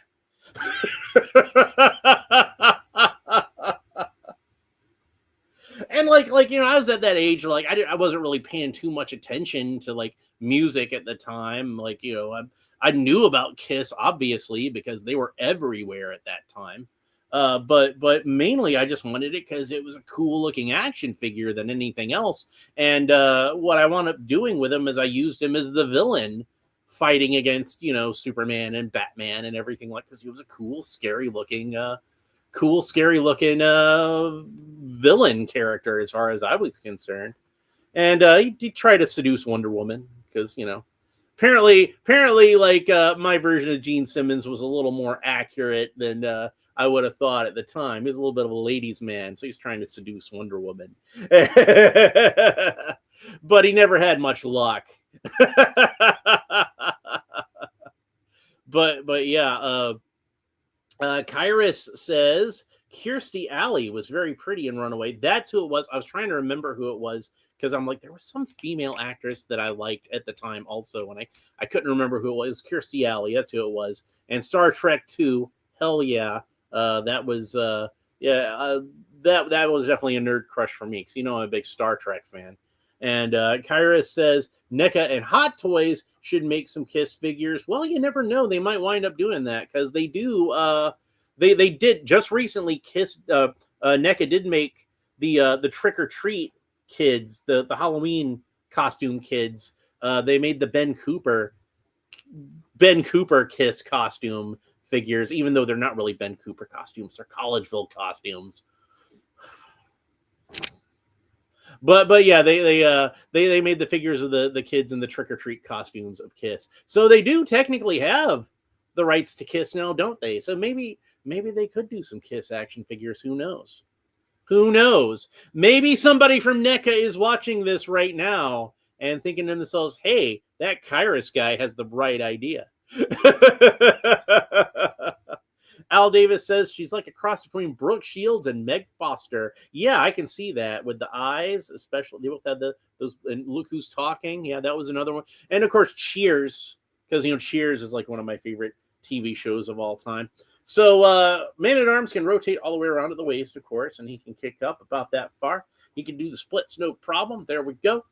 And like I was at that age where like I wasn't really paying too much attention to like music at the time. Like, I knew about Kiss obviously because they were everywhere at that time. But mainly I just wanted it because it was a cool looking action figure than anything else. And what I wound up doing with him is I used him as the villain, fighting against Superman and Batman and everything, like, because he was a cool, scary looking villain character as far as I was concerned. And he tried to seduce Wonder Woman because apparently like my version of Gene Simmons was a little more accurate than I would have thought at the time. He was a little bit of a ladies' man, so he's trying to seduce Wonder Woman. But he never had much luck. But yeah, Kyrus says Kirstie Alley was very pretty in Runaway. That's who it was. I was trying to remember who it was because I'm like, there was some female actress that I liked at the time also, and I couldn't remember who it was. Kirstie Alley, that's who it was. And Star Trek 2, hell yeah, that was that was definitely a nerd crush for me because I'm a big Star Trek fan. And Kyrus says NECA and Hot Toys should make some Kiss figures. Well, you never know; they might wind up doing that because they do. They did just recently. Kiss NECA did make the Trick or Treat kids, the Halloween costume kids. They made the Ben Cooper Kiss costume figures, even though they're not really Ben Cooper costumes; they're Collegeville costumes. But yeah, they made the figures of the kids in the Trick or Treat costumes of Kiss. So they do technically have the rights to Kiss now, don't they? So maybe they could do some Kiss action figures. Who knows? Who knows? Maybe somebody from NECA is watching this right now and thinking to themselves, hey, that Kyrus guy has the right idea. Al Davis says she's like a cross between Brooke Shields and Meg Foster. Yeah, I can see that with the eyes, especially. They both had those. And Look Who's Talking. Yeah, that was another one. And of course, Cheers, because Cheers is like one of my favorite TV shows of all time. So Man at Arms can rotate all the way around at the waist, of course, and he can kick up about that far. He can do the splits, no problem. There we go.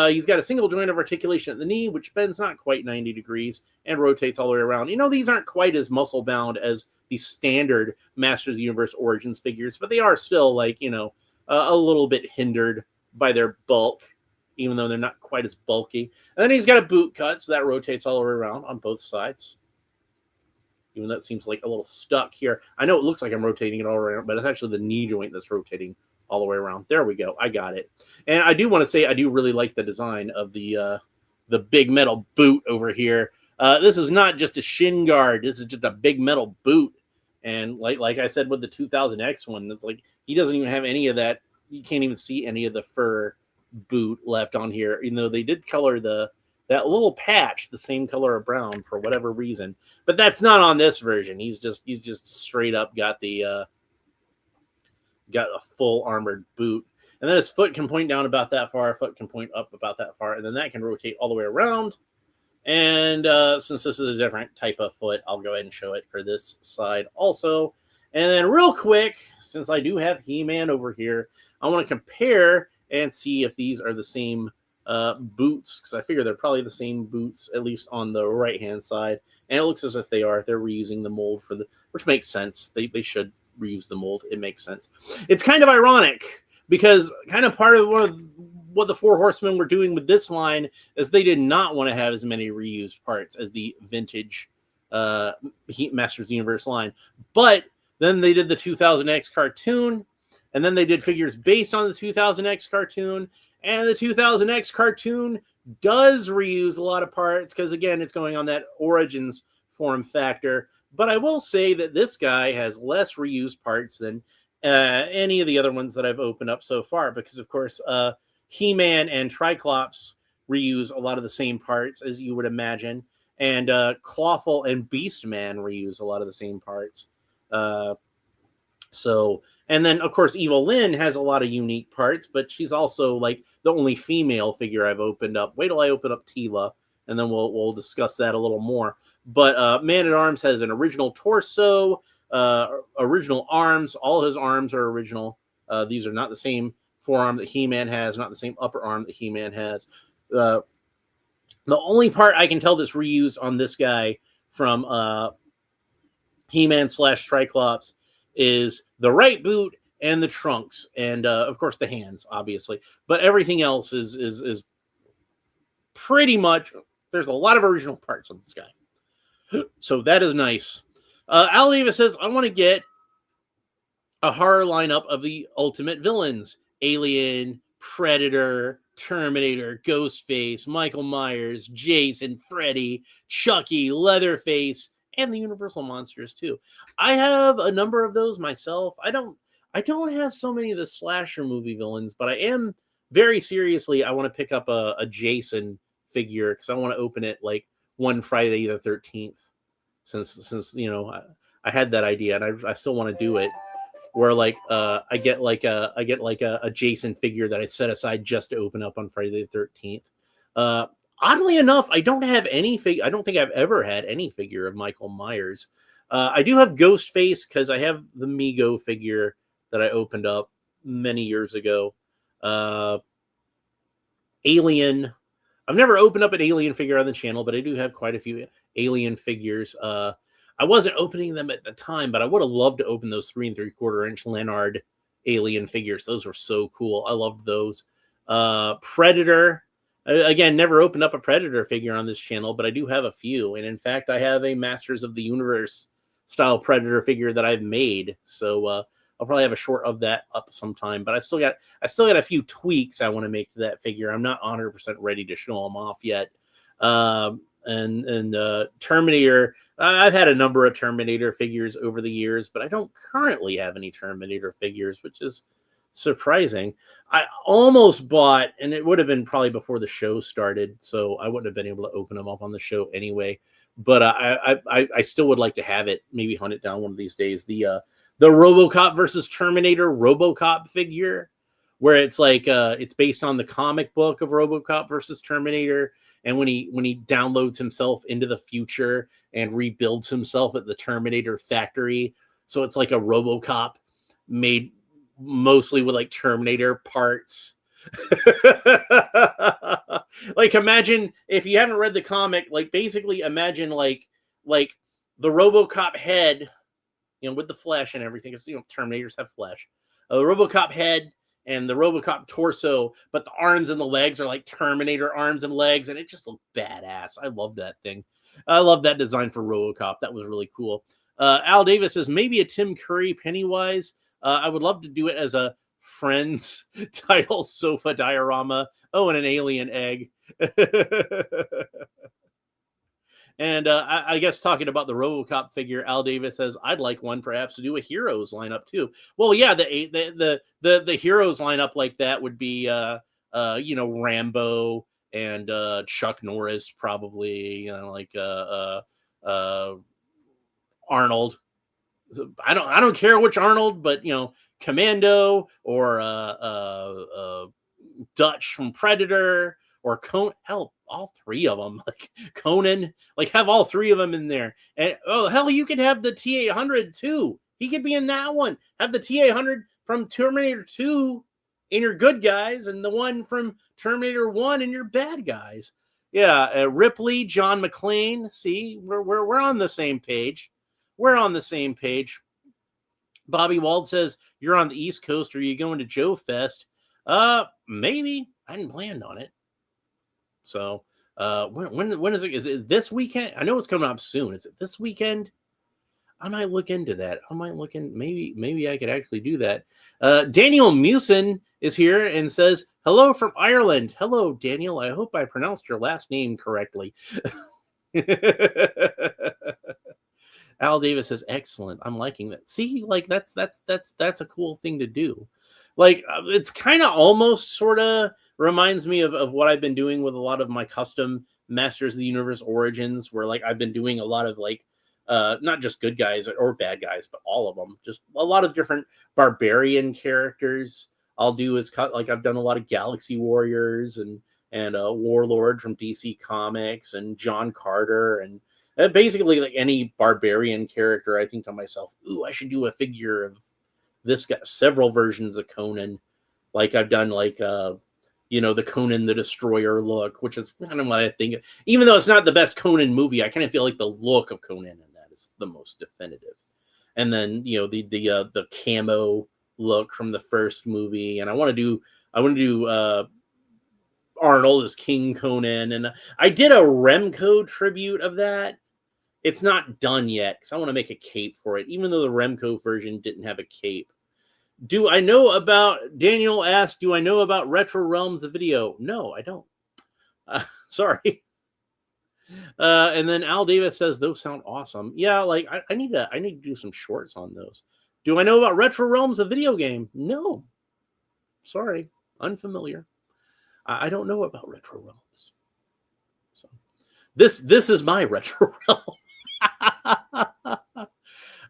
He's got a single joint of articulation at the knee, which bends not quite 90 degrees and rotates all the way around. These aren't quite as muscle bound as the standard Masters of the Universe Origins figures, but they are still like, a little bit hindered by their bulk, even though they're not quite as bulky. And then he's got a boot cut, so that rotates all the way around on both sides. Even though it seems like a little stuck here. I know it looks like I'm rotating it all around, but it's actually the knee joint that's rotating all the way around. There we go. I got it. And I do want to say I do really like the design of the big metal boot over here. This is not just a shin guard. This is just a big metal boot. And like I said with the 2000X one, it's like he doesn't even have any of that. You can't even see any of the fur boot left on here, even though they did color that little patch the same color of brown for whatever reason. But that's not on this version. He's just straight up got the got a full armored boot. And then his foot can point down about that far, foot can point up about that far, and then that can rotate all the way around. And since this is a different type of foot, I'll go ahead and show it for this side also. And then real quick, since I do have He-Man over here, I want to compare and see if these are the same boots, because I figure they're probably the same boots, at least on the right-hand side. And it looks as if they are. They're reusing the mold for which makes sense. They should reuse the mold. It makes sense. It's kind of ironic, because kind of part of what the Four Horsemen were doing with this line is they did not want to have as many reused parts as the vintage Masters of the Universe line. But then they did the 2000X cartoon, and then they did figures based on the 2000X cartoon, and the 2000X cartoon does reuse a lot of parts because, again, it's going on that Origins form factor. But I will say that this guy has less reused parts than any of the other ones that I've opened up so far, because, of course, He-Man and Triclops reuse a lot of the same parts, as you would imagine, and Clawful and Beastman reuse a lot of the same parts. And then, of course, Evil Lynn has a lot of unique parts, but she's also like the only female figure I've opened up. Wait till I open up Teela, and then we'll discuss that a little more. But Man-at-Arms has an original torso, original arms. All his arms are original. These are not the same forearm that He-Man has, not the same upper arm that He-Man has. The only part I can tell that's reused on this guy from He-Man / Triclops is the right boot and the trunks, and of course the hands, obviously. But everything else is pretty much, there's a lot of original parts on this guy. So that is nice. Al Davis says, I want to get a horror lineup of the ultimate villains: Alien, Predator, Terminator, Ghostface, Michael Myers, Jason, Freddy, Chucky, Leatherface, and the Universal monsters too. I have a number of those myself. I don't have so many of the slasher movie villains, but I am very seriously, I want to pick up a Jason figure, because I want to open it like one Friday the 13th, since you know I had that idea, and I still want to do it, where like I get like a Jason figure that I set aside just to open up on Friday the 13th. Oddly enough, I don't have any I don't think I've ever had any figure of Michael Myers. I do have Ghostface, because I have the Mego figure that I opened up many years ago. Alien. I've never opened up an Alien figure on the channel, but I do have quite a few Alien figures. I wasn't opening them at the time, but I would have loved to open those 3 3/4-inch Leonard Alien figures. Those were so cool. I loved those. Predator. Again, never opened up a Predator figure on this channel, but I do have a few. And in fact, I have a Masters of the Universe style Predator figure that I've made. So I'll probably have a short of that up sometime. But I still got a few tweaks I want to make to that figure. I'm not 100% ready to show them off yet. And Terminator. I've had a number of Terminator figures over the years, but I don't currently have any Terminator figures, which is surprising. I almost bought, and it would have been probably before the show started, so I wouldn't have been able to open them up on the show anyway. But I still would like to have it, maybe hunt it down one of these days. The RoboCop versus Terminator RoboCop figure, where it's like it's based on the comic book of RoboCop versus Terminator. And when he downloads himself into the future and rebuilds himself at the Terminator factory, so it's like a RoboCop made mostly with like Terminator parts. Like, imagine, if you haven't read the comic, like basically imagine like the RoboCop head, you know, with the flesh and everything, because you know Terminators have flesh. The RoboCop head and the RoboCop torso, but the arms and the legs are like Terminator arms and legs, and it just looked badass. I love that thing. I love that design for RoboCop. That was really cool. Al Davis says maybe a Tim Curry Pennywise. I would love to do it as a Friends title sofa diorama. Oh, and an alien egg. And I guess talking about the RoboCop figure, Al Davis says I'd like one perhaps to do a Heroes lineup too. Well, yeah, the Heroes lineup like that would be Rambo and Chuck Norris probably, like Arnold. I don't care which Arnold, but Commando or Dutch from Predator or hell, all three of them, like Conan, like have all three of them in there. And hell, you could have the T-800 too. He could be in that one. Have the T-800 from Terminator 2 in your good guys, and the one from Terminator 1 in your bad guys. Yeah, Ripley, John McClane. See, we're on the same page. We're on the same page. Bobby Wald says, you're on the East Coast. Are you going to Joe Fest? Maybe. I hadn't planned on it. So when is it? Is it this weekend? I know it's coming up soon. Is it this weekend? I might look into that. Maybe I could actually do that. Daniel Mewson is here and says, hello from Ireland. Hello, Daniel. I hope I pronounced your last name correctly. Al Davis says, excellent. I'm liking that. See, like that's a cool thing to do. Like it's kind of almost sort of reminds me of what I've been doing with a lot of my custom Masters of the Universe Origins, where like I've been doing a lot of like not just good guys or bad guys, but all of them. Just a lot of different barbarian characters. I'll do is like I've done a lot of Galaxy Warriors and Warlord from DC Comics and John Carter and basically like any barbarian character. I think to myself, ooh, I should do a figure of this guy. Several versions of Conan. Like I've done like the Conan the Destroyer look, which is kind of what I think. Even though it's not the best Conan movie, I kind of feel like the look of Conan in that is the most definitive. And then the camo look from the first movie, and I want to do Arnold as King Conan, and I did a Remco tribute of that. It's not done yet because I want to make a cape for it, even though the Remco version didn't have a cape. Do I know about, Daniel asked, do I know about Retro Realms, the video? No, I don't. Sorry. And then Al Davis says, those sound awesome. Yeah, like I need to do some shorts on those. Do I know about Retro Realms, the video game? No. Sorry. Unfamiliar. I don't know about Retro Realms. So this is my Retro Realm.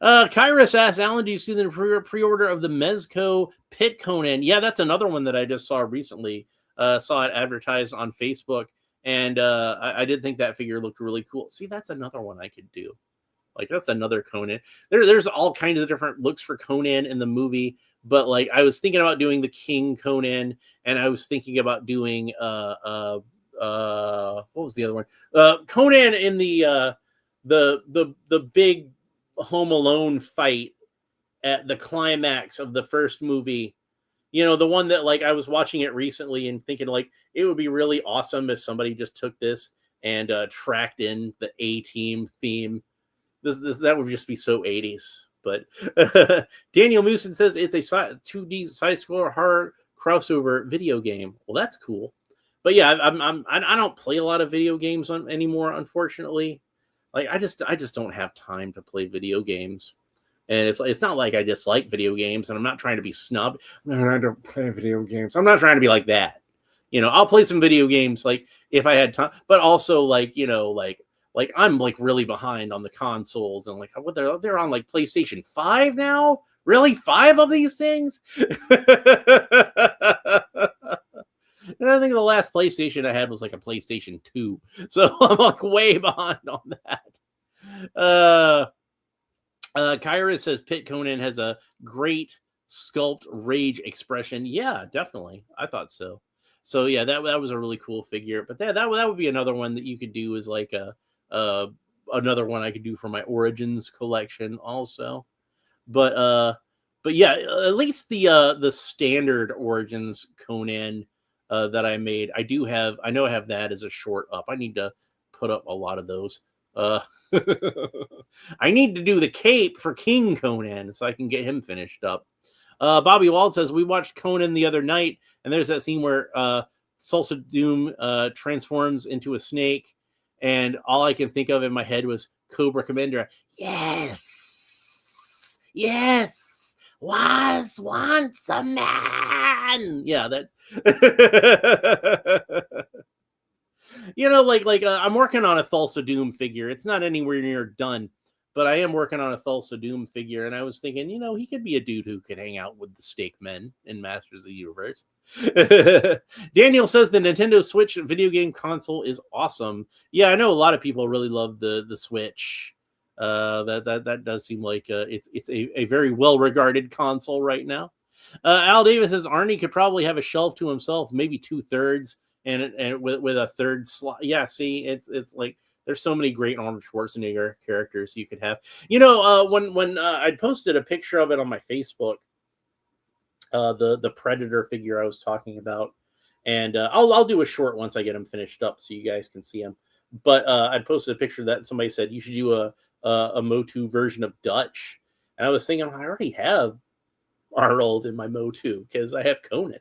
Kyrus asks, Alan, do you see the pre-order of the Mezco Pit Conan? Yeah, that's another one that I just saw recently. Saw it advertised on Facebook, and I did think that figure looked really cool. See, that's another one I could do. Like, that's another Conan. There's all kinds of different looks for Conan in the movie, but like I was thinking about doing the King Conan, and I was thinking about doing what was the other one? Conan in the big Home Alone fight at the climax of the first movie. The one that like I was watching it recently and thinking like it would be really awesome if somebody just took this and tracked in the A-Team theme. That would just be so 80s. But Daniel Mewson says it's a 2D side-scroller horror crossover video game. Well, that's cool. But yeah, I don't play a lot of video games anymore, unfortunately. Like I just don't have time to play video games, and it's not like I dislike video games, and I'm not trying to be snub. No, I don't play video games. I'm not trying to be like that. I'll play some video games like if I had time, but also like like I'm like really behind on the consoles and like what they're on like PlayStation 5 now. Really, 5 of these things? And I think the last PlayStation I had was like a PlayStation 2. So I'm like way behind on that. Kyra says Pit Conan has a great sculpt rage expression. Yeah, definitely. I thought so. So yeah, that was a really cool figure. But that would be another one that you could do as like another one I could do for my Origins collection also. But but yeah, at least the standard Origins Conan that I made, I know I have that as a short up. I need to put up a lot of those. Uh, I need to do the cape for King Conan so I can get him finished up. Bobby Wald says we watched Conan the other night, and there's that scene where Salsa Doom transforms into a snake, and all I can think of in my head was Cobra Commander. Yes, yes, was once a man. Yeah, that. I'm working on a Thulsa Doom figure. It's not anywhere near done, but I am working on a Thulsa Doom figure, and I was thinking, he could be a dude who could hang out with the Steak Men in Masters of the Universe. Daniel says the Nintendo Switch video game console is awesome. Yeah, I know a lot of people really love the Switch. That does seem like it's a very well regarded console right now. Al Davis says Arnie could probably have a shelf to himself, maybe 2/3, and with a third slot. Yeah, see, it's like there's so many great Arnold Schwarzenegger characters you could have. When I posted a picture of it on my Facebook, the Predator figure I was talking about, and I'll do a short once I get him finished up so you guys can see him. But I posted a picture that somebody said you should do a Motu version of Dutch, and I was thinking I already have Arnold in my Motu because I have Conan.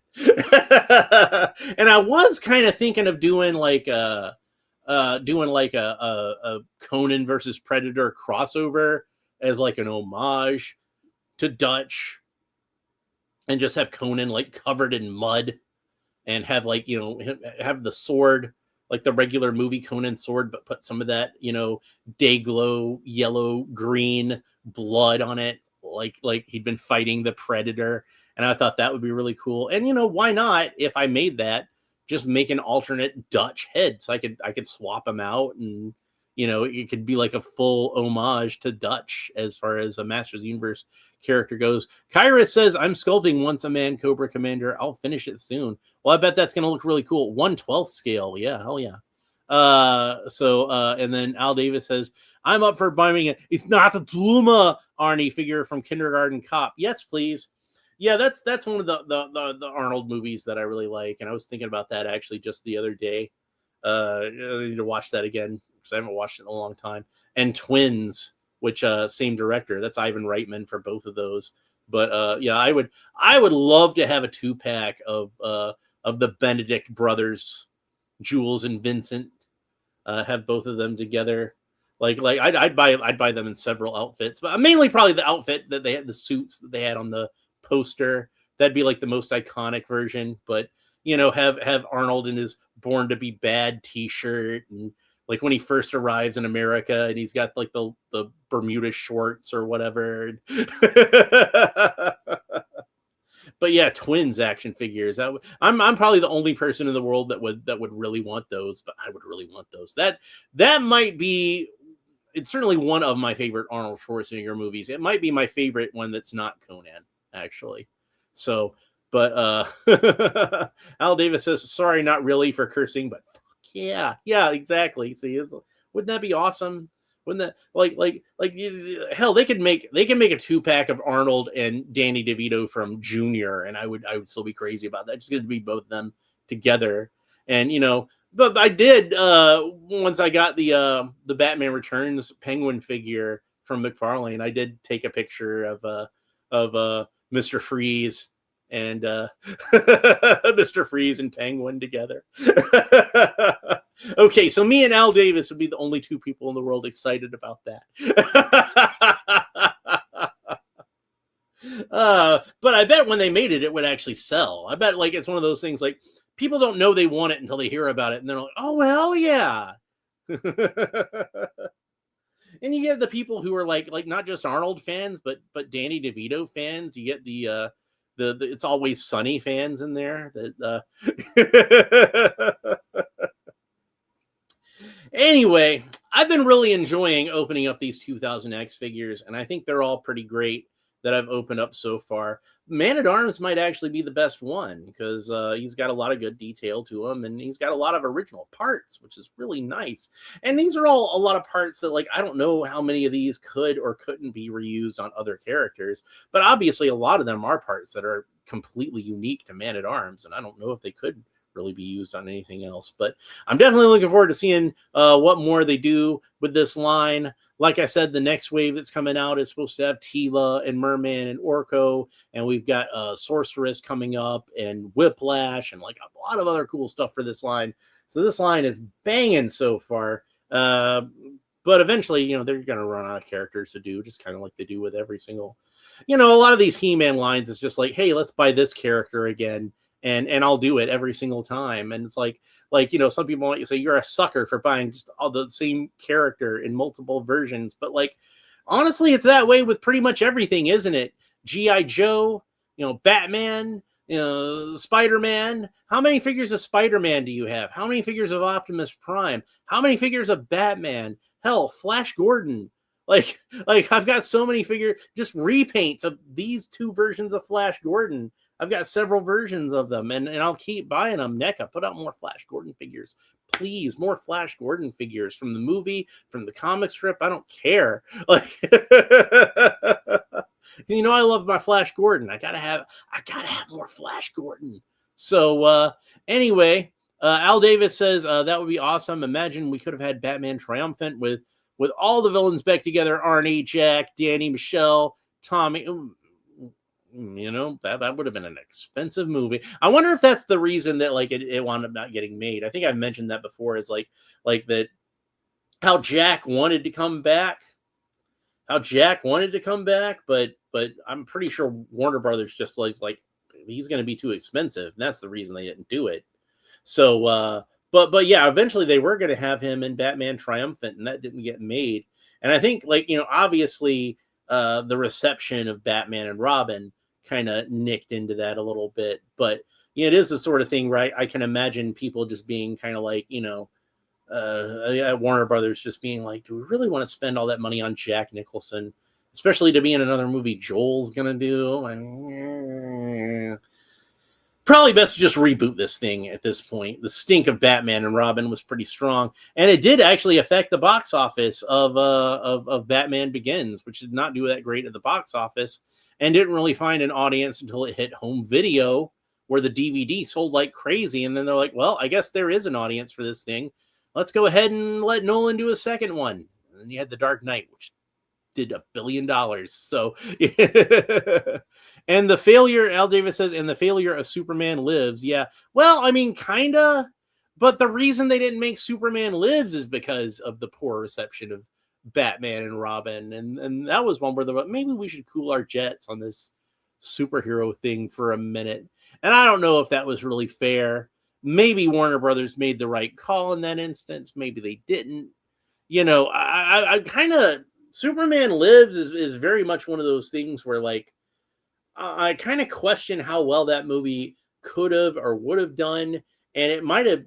And I was kind of thinking of doing like a Conan versus Predator crossover as like an homage to Dutch, and just have Conan like covered in mud and have have the sword like the regular movie Conan sword, but put some of that day glow yellow green blood on it, like he'd been fighting the Predator. And I thought that would be really cool. And why not, if I made that, just make an alternate Dutch head so I could swap them out, and it could be like a full homage to Dutch as far as a Masters of the Universe character goes. Kyra says I'm sculpting Once a Man Cobra Commander. I'll finish it soon. Well, I bet that's gonna look really cool. 1/12 scale. Yeah, hell yeah. And then Al Davis says I'm up for buying it. It's not a Tluma Arnie figure from Kindergarten Cop. Yes, please. Yeah, that's one of the Arnold movies that I really like, and I was thinking about that actually just the other day. I need to watch that again because I haven't watched it in a long time. And Twins, which same director. That's Ivan Reitman for both of those. But yeah, I would love to have a 2-pack of the Benedict brothers, Jules and Vincent. Have both of them together. Like I'd buy them in several outfits, but mainly probably the outfit that they had, the suits that they had on the poster. That'd be like the most iconic version. But have Arnold in his Born to Be Bad t-shirt, and like when he first arrives in America and he's got like the Bermuda shorts or whatever. But yeah, Twins action figures. I'm probably the only person in the world that would really want those, but I would really want those. That might be. It's certainly one of my favorite Arnold Schwarzenegger movies. It might be my favorite one that's not Conan, actually. So, but Al Davis says, "Sorry, not really for cursing, but fuck yeah, exactly." See, wouldn't that be awesome? Wouldn't that like hell? They can make a 2-pack of Arnold and Danny DeVito from Junior, and I would still be crazy about that. Just to be both of them together, and But I did once I got the Batman Returns Penguin figure from McFarlane. I did take a picture of Mr. Freeze and Mr. Freeze and Penguin together. Okay, so me and Al Davis would be the only two people in the world excited about that. But I bet when they made it, it would actually sell. I bet it's one of those things like people don't know they want it until they hear about it, and they're like, "Oh, hell yeah!" And you get the people who are like not just Arnold fans, but Danny DeVito fans. You get the It's Always Sunny fans in there. Anyway, I've been really enjoying opening up these 2000X figures, and I think they're all pretty great. that I've opened up so far. Man at Arms might actually be the best one because he's got a lot of good detail to him, and he's got a lot of original parts, which is really nice. And these are all a lot of parts that, like, I don't know how many of these could or couldn't be reused on other characters, but obviously a lot of them are parts that are completely unique to Man at Arms, and I don't know if they could really be used on anything else. But I'm definitely looking forward to seeing what more they do with this line. Like I said, the next wave that's coming out is supposed to have Tila and Merman and Orko, and we've got Sorceress coming up and Whiplash and like a lot of other cool stuff for this line. So this line is banging so far. But eventually, you know, they're going to run out of characters to do, just kind of like they do with every single, you know, a lot of these He-Man lines is just like, hey, let's buy this character again, and I'll do it every single time. And it's like, you know, some people want you to say you're a sucker for buying just all the same character in multiple versions. But like, honestly, it's that way with pretty much everything, isn't it? G.I. Joe, you know, Batman, you know, Spider-Man. How many figures of Spider-Man do you have? How many figures of Optimus Prime? How many figures of Batman? Hell, Flash Gordon. Like I've got so many figures, just repaints of these two versions of Flash Gordon. I've got several versions of them, and I'll keep buying them. NECA, put out more Flash Gordon figures. Please, more Flash Gordon figures from the movie, from the comic strip. I don't care. Like, you know, I love my Flash Gordon. I gotta have more Flash Gordon. So anyway, Al Davis says that would be awesome. Imagine we could have had Batman Triumphant with all the villains back together: Arnie, Jack, Danny, Michelle, Tommy. You know, that would have been an expensive movie. I wonder if that's the reason that like it wound up not getting made. I think I've mentioned that before, is like that how Jack wanted to come back. But I'm pretty sure Warner Brothers just like he's going to be too expensive, and that's the reason they didn't do it. So but yeah, eventually they were going to have him in Batman Triumphant, and that didn't get made. And I think, like, you know, obviously the reception of Batman and Robin kind of nicked into that a little bit. But you know, it is the sort of thing, right? I can imagine people just being kind of like, you know, Warner Brothers just being like, do we really want to spend all that money on Jack Nicholson, especially to be in another movie Joel's gonna do? And probably best to just reboot this thing at this point. The stink of Batman and Robin was pretty strong, and it did actually affect the box office of Batman Begins, which did not do that great at the box office, and didn't really find an audience until it hit home video, where the DVD sold like crazy. And then they're like, well, I guess there is an audience for this thing. Let's go ahead and let Nolan do a second one. And then you had The Dark Knight, which did $1 billion. So, and the failure, Al Davis says, and the failure of Superman Lives. Yeah. Well, I mean, kind of. But the reason they didn't make Superman Lives is because of the poor reception of Batman and Robin. And that was one where they're like, maybe we should cool our jets on this superhero thing for a minute. And I don't know if that was really fair. Maybe Warner Brothers made the right call in that instance. Maybe they didn't. You know, I kind of, Superman Lives is very much one of those things where, like, I kind of question how well that movie could have or would have done. And it might have,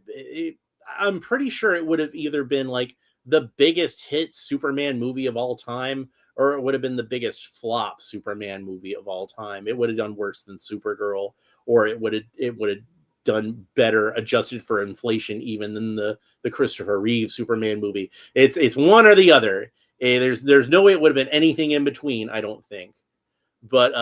I'm pretty sure it would have either been like the biggest hit Superman movie of all time, or it would have been the biggest flop Superman movie of all time. It would have done worse than Supergirl, or it would have done better, adjusted for inflation, even than the Christopher Reeve Superman movie. It's one or the other. There's no way it would have been anything in between, I don't think. But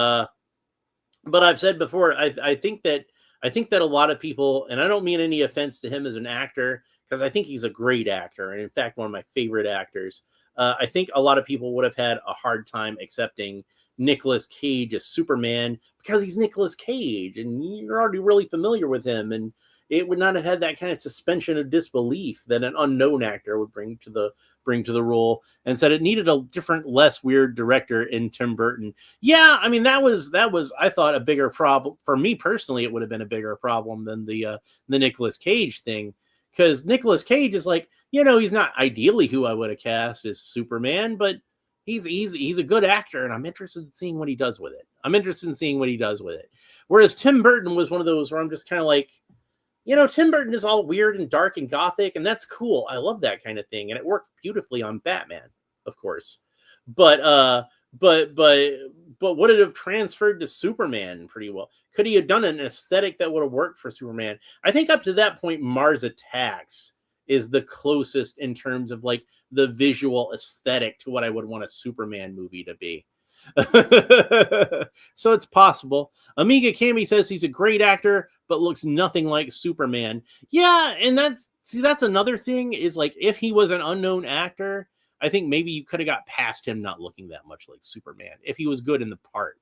I've said before, I think that a lot of people, and I don't mean any offense to him as an actor, because I think he's a great actor, and in fact one of my favorite actors. I think a lot of people would have had a hard time accepting Nicolas Cage as Superman because he's Nicolas Cage, and you're already really familiar with him, and it would not have had that kind of suspension of disbelief that an unknown actor would bring to the role, and said it needed a different, less weird director in Tim Burton. Yeah, I mean, that was I thought a bigger problem for me personally. It would have been a bigger problem than the Nicolas Cage thing, because Nicolas Cage is like, you know, he's not ideally who I would have cast as Superman, but he's a good actor, and I'm interested in seeing what he does with it. Whereas Tim Burton was one of those where I'm just kind of like, you know, Tim Burton is all weird and dark and gothic, and that's cool. I love that kind of thing, and it worked beautifully on Batman, of course. But would it have transferred to Superman pretty well? Could he have done an aesthetic that would have worked for Superman? I think up to that point, Mars Attacks is the closest in terms of like the visual aesthetic to what I would want a Superman movie to be. So it's possible. Amiga Cami says he's a great actor, but looks nothing like Superman. Yeah, and that's another thing is like if he was an unknown actor, I think maybe you could have got past him not looking that much like Superman if he was good in the part.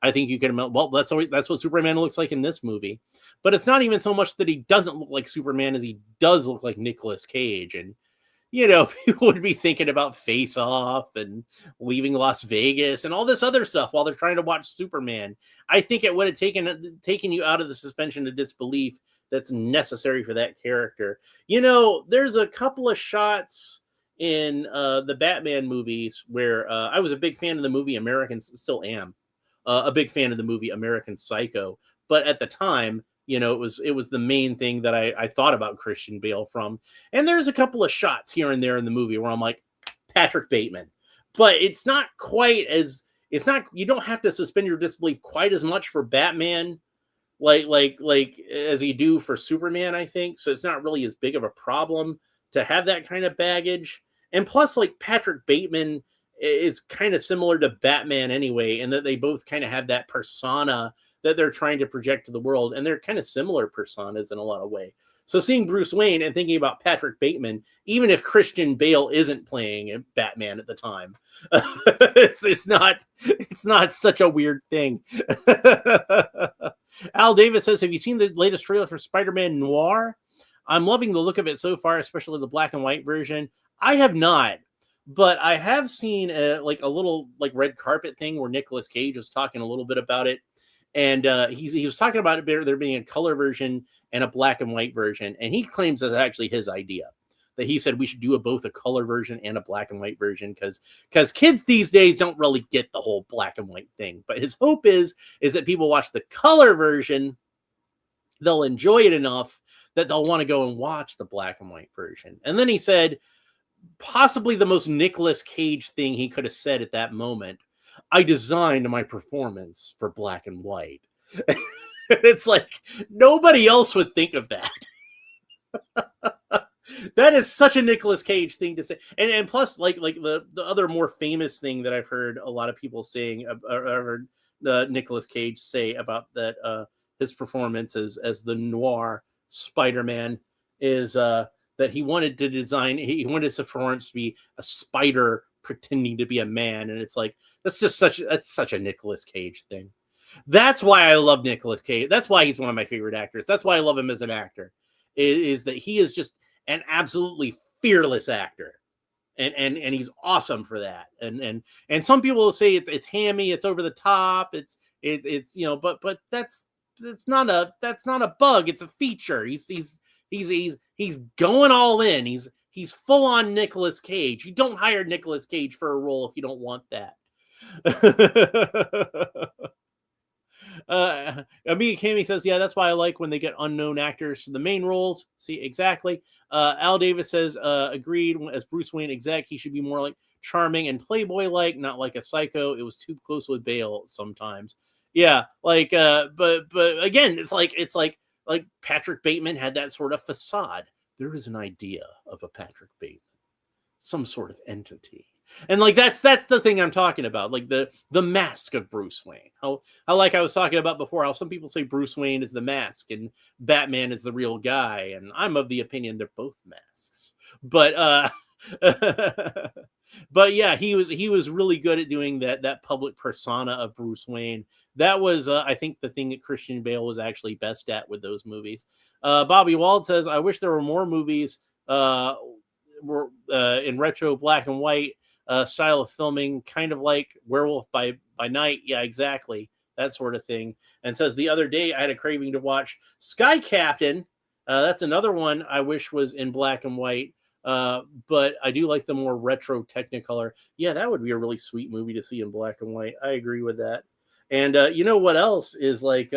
I think you could have, well, that's what Superman looks like in this movie. But it's not even so much that he doesn't look like Superman as he does look like Nicolas Cage. And, you know, people would be thinking about Face Off and Leaving Las Vegas and all this other stuff while they're trying to watch Superman. I think it would have taken you out of the suspension of disbelief that's necessary for that character. You know, there's a couple of shots in the Batman movies where I was a big fan of the movie still am a big fan of the movie American Psycho. But at the time, you know, it was the main thing that I thought about Christian Bale from. And there's a couple of shots here and there in the movie where I'm like, Patrick Bateman. But it's not quite as, you don't have to suspend your disbelief quite as much for Batman like as you do for Superman, I think. So it's not really as big of a problem to have that kind of baggage. And plus, like, Patrick Bateman is kind of similar to Batman anyway, in that they both kind of have that persona that they're trying to project to the world, and they're kind of similar personas in a lot of ways. So seeing Bruce Wayne and thinking about Patrick Bateman, even if Christian Bale isn't playing Batman at the time, it's not such a weird thing. Al Davis says, have you seen the latest trailer for Spider-Man Noir? I'm loving the look of it so far, especially the black and white version. I have not, but I have seen a little like red carpet thing where Nicolas Cage was talking a little bit about it. And he was talking about there being a color version and a black and white version. And he claims that's actually his idea, that he said we should do both a color version and a black and white version because kids these days don't really get the whole black and white thing. But his hope is that people watch the color version, they'll enjoy it enough that they'll want to go and watch the black and white version. And then he said, possibly the most Nicolas Cage thing he could have said at that moment, I designed my performance for black and white. It's like nobody else would think of that. That is such a Nicolas Cage thing to say. And plus, like the other more famous thing that I've heard a lot of people saying, or heard Nicolas Cage say about that his performance as the noir Spider-Man is that he wanted his performance to be a spider pretending to be a man. And it's like, that's such a Nicolas Cage thing. That's why I love Nicolas Cage. That's why he's one of my favorite actors. That's why I love him as an actor, is that he is just an absolutely fearless actor. And he's awesome for that. And some people will say it's hammy, it's over the top, it's you know, but that's not a bug, it's a feature. He's going all in. He's full on Nicolas Cage. You don't hire Nicolas Cage for a role if you don't want that. Amiga Kami says, yeah, that's why I like when they get unknown actors for the main roles. See, exactly. Al Davis says, agreed, as Bruce Wayne exec, he should be more like charming and playboy-like, not like a psycho. It was too close with Bale sometimes. Yeah, like, but again, it's like Patrick Bateman had that sort of facade. There is an idea of a Patrick Bateman, some sort of entity. And like that's the thing I'm talking about, like the mask of Bruce Wayne. How like I was talking about before, how some people say Bruce Wayne is the mask and Batman is the real guy, and I'm of the opinion they're both masks. But but yeah, he was really good at doing that public persona of Bruce Wayne. That was I think the thing that Christian Bale was actually best at with those movies. Bobby Wald says, I wish there were more movies were in retro black and white style of filming, kind of like Werewolf by Night. Yeah, exactly. That sort of thing. And says, the other day I had a craving to watch Sky Captain. That's another one I wish was in black and white. But I do like the more retro Technicolor. Yeah, that would be a really sweet movie to see in black and white. I agree with that. And you know what else is like,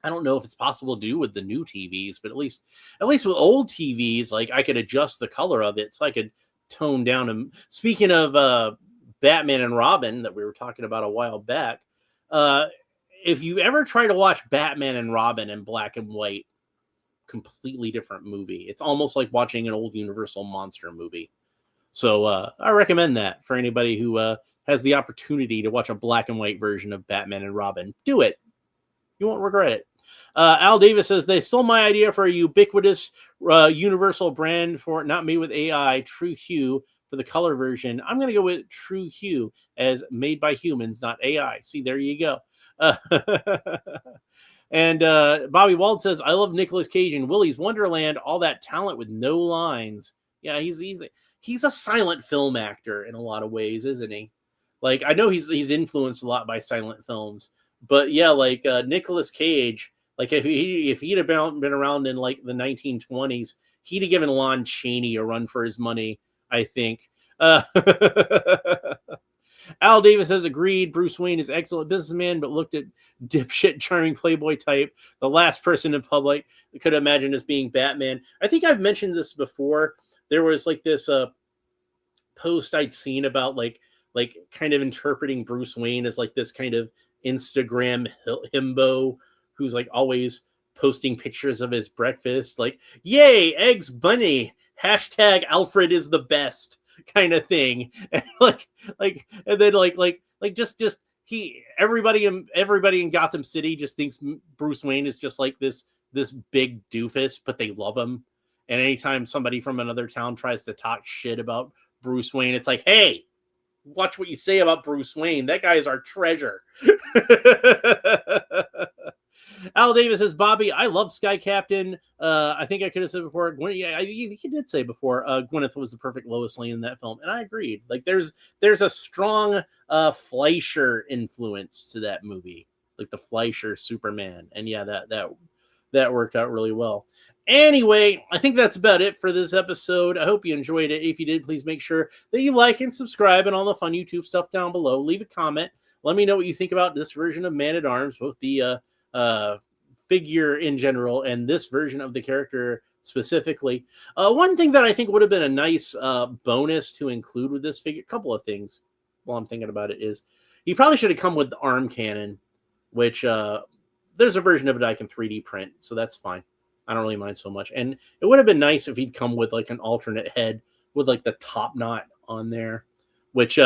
I don't know if it's possible to do with the new TVs, but at least with old TVs, like I could adjust the color of it so I could tone down them. Speaking of Batman and Robin that we were talking about a while back. If you ever try to watch Batman and Robin in black and white, completely different movie. It's almost like watching an old Universal monster movie. So I recommend that for anybody who has the opportunity to watch a black and white version of Batman and Robin. Do it. You won't regret it. Al Davis says, they stole my idea for a ubiquitous Universal brand for Not Made with AI, True Hue, for the color version. I'm going to go with True Hue as made by humans, not AI. See, there you go. And Bobby Wald says, I love Nicolas Cage and Willy's Wonderland, all that talent with no lines. Yeah, he's a silent film actor in a lot of ways, isn't he? Like, I know he's influenced a lot by silent films, but yeah, like Nicolas Cage, like if he'd have been around in like the 1920s, he'd have given Lon Chaney a run for his money, I think. Al Davis has agreed. Bruce Wayne is excellent businessman, but looked at dipshit, charming playboy type, the last person in public could imagine as being Batman. I think I've mentioned this before. There was like this post I'd seen about like kind of interpreting Bruce Wayne as like this kind of Instagram himbo who's like always posting pictures of his breakfast, like, yay, eggs bunny, hashtag Alfred is the best, kind of thing. And and then just everybody in Gotham City just thinks Bruce Wayne is just like this big doofus, but they love him. And anytime somebody from another town tries to talk shit about Bruce Wayne, it's like, hey, watch what you say about Bruce Wayne. That guy is our treasure. Al Davis says, Bobby, I love Sky Captain. I think I could have said before, you did say before, Gwyneth was the perfect Lois Lane in that film. And I agreed. Like there's a strong Fleischer influence to that movie, like the Fleischer Superman. And yeah, that worked out really well. Anyway, I think that's about it for this episode. I hope you enjoyed it. If you did, please make sure that you like and subscribe and all the fun YouTube stuff down below. Leave a comment. Let me know what you think about this version of Man-at-Arms, both the figure in general and this version of the character specifically. One thing that I think would have been a nice bonus to include with this figure, a couple of things while I'm thinking about it, is he probably should have come with the arm cannon, which there's a version of it I can 3D print, so that's fine. I don't really mind so much. And it would have been nice if he'd come with like an alternate head with like the top knot on there, which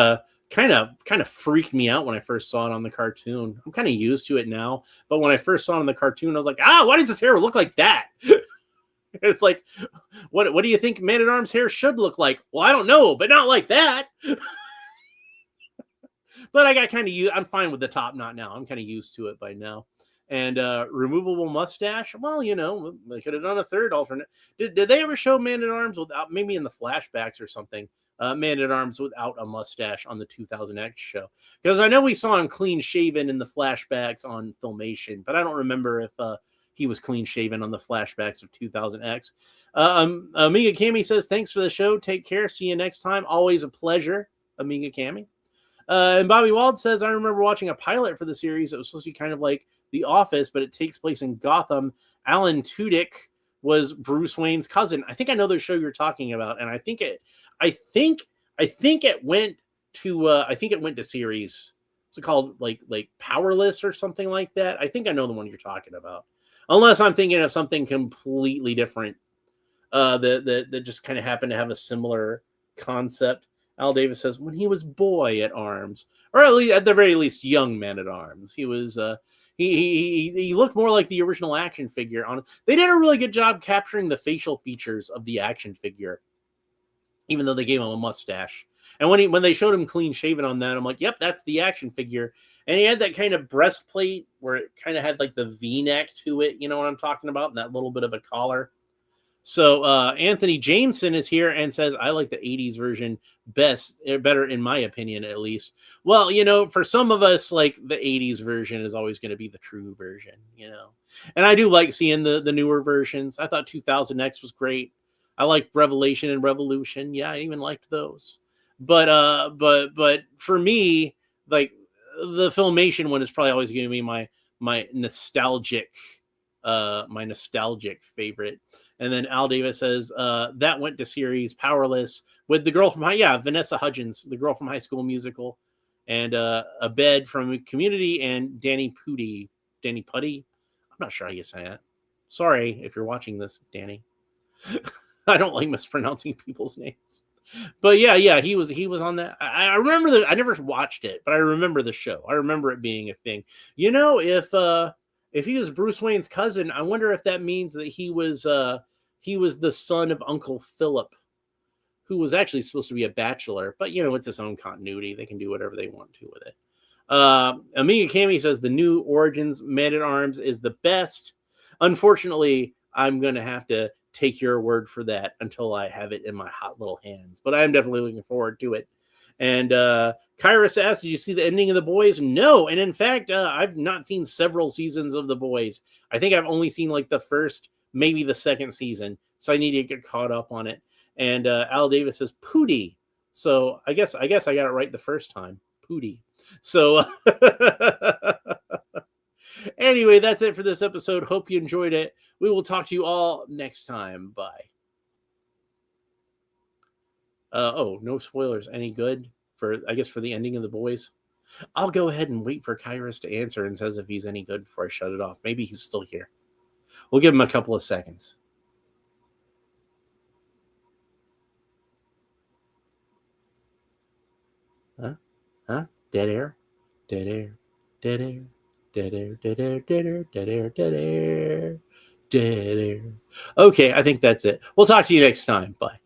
kind of freaked me out when I first saw it on the cartoon. I'm kind of used to it now, but when I first saw it on the cartoon, I was like, why does his hair look like that? It's like, what do you think Man-at-Arms hair should look like? Well, I don't know, but not like that. But I got kind of used. I'm fine with the top knot now. I'm kind of used to it by now. And removable mustache. Well, they could have done a third alternate. Did they ever show Man-at-Arms without, maybe in the flashbacks or something, Man-at-Arms without a mustache on the 2000X show? Because I know we saw him clean shaven in the flashbacks on Filmation, but I don't remember if he was clean shaven on the flashbacks of 2000X. Amiga Cami says, thanks for the show. Take care. See you next time. Always a pleasure, Amiga Cami. And Bobby Wald says, I remember watching a pilot for the series. It was supposed to be kind of like The Office, but it takes place in Gotham. Alan Tudyk was Bruce Wayne's cousin. I think I know the show you're talking about, and I think it went to series. Is it called like Powerless or something like that? I think I know the one you're talking about, unless I'm thinking of something completely different. That just kind of happened to have a similar concept. Al Davis says, when he was boy at arms, or at the very least young man at arms, he was he looked more like the original action figure. They did a really good job capturing the facial features of the action figure, even though they gave him a mustache. And when they showed him clean shaven on that, I'm like, yep, that's the action figure. And he had that kind of breastplate where it kind of had like the V-neck to it. You know what I'm talking about? And that little bit of a collar. So Anthony Jameson is here and says, I like the 80s version better in my opinion, at least. Well, for some of us, like the 80s version is always going to be the true version, And I do like seeing the newer versions. I thought 2000X was great. I liked Revelation and Revolution. Yeah, I even liked those. But for me, like the Filmation one is probably always going to be my nostalgic favorite. And then Al Davis says that went to series Powerless with the girl from Vanessa Hudgens, the girl from High School Musical, and a bed from Community, and Danny Pudi. I'm not sure how you say that. Sorry if you're watching this, Danny. I don't like mispronouncing people's names. But yeah, he was on that. I remember I never watched it, but I remember the show. I remember it being a thing. If he was Bruce Wayne's cousin, I wonder if that means that he was the son of Uncle Philip, who was actually supposed to be a bachelor. But it's its own continuity. They can do whatever they want to with it. Amiga Kami says the new Origins Man-at-Arms is the best. Unfortunately, I'm gonna have to take your word for that until I have it in my hot little hands. But I'm definitely looking forward to it. And Kyrus asked, did you see the ending of The Boys? No. And in fact, I've not seen several seasons of The Boys. I think I've only seen like the first, maybe the second season. So I need to get caught up on it. And Al Davis says Pootie. So I guess I got it right the first time. Pootie. So anyway, that's it for this episode. Hope you enjoyed it. We will talk to you all next time. Bye. No spoilers. Any good for the ending of The Boys? I'll go ahead and wait for Kyrus to answer and says if he's any good before I shut it off. Maybe he's still here. We'll give him a couple of seconds. Huh? Dead air? Dead air. Dead air. Dead air. Dead air. Dead air. Dead air. Dead air. Dead air. Okay, I think that's it. We'll talk to you next time. Bye.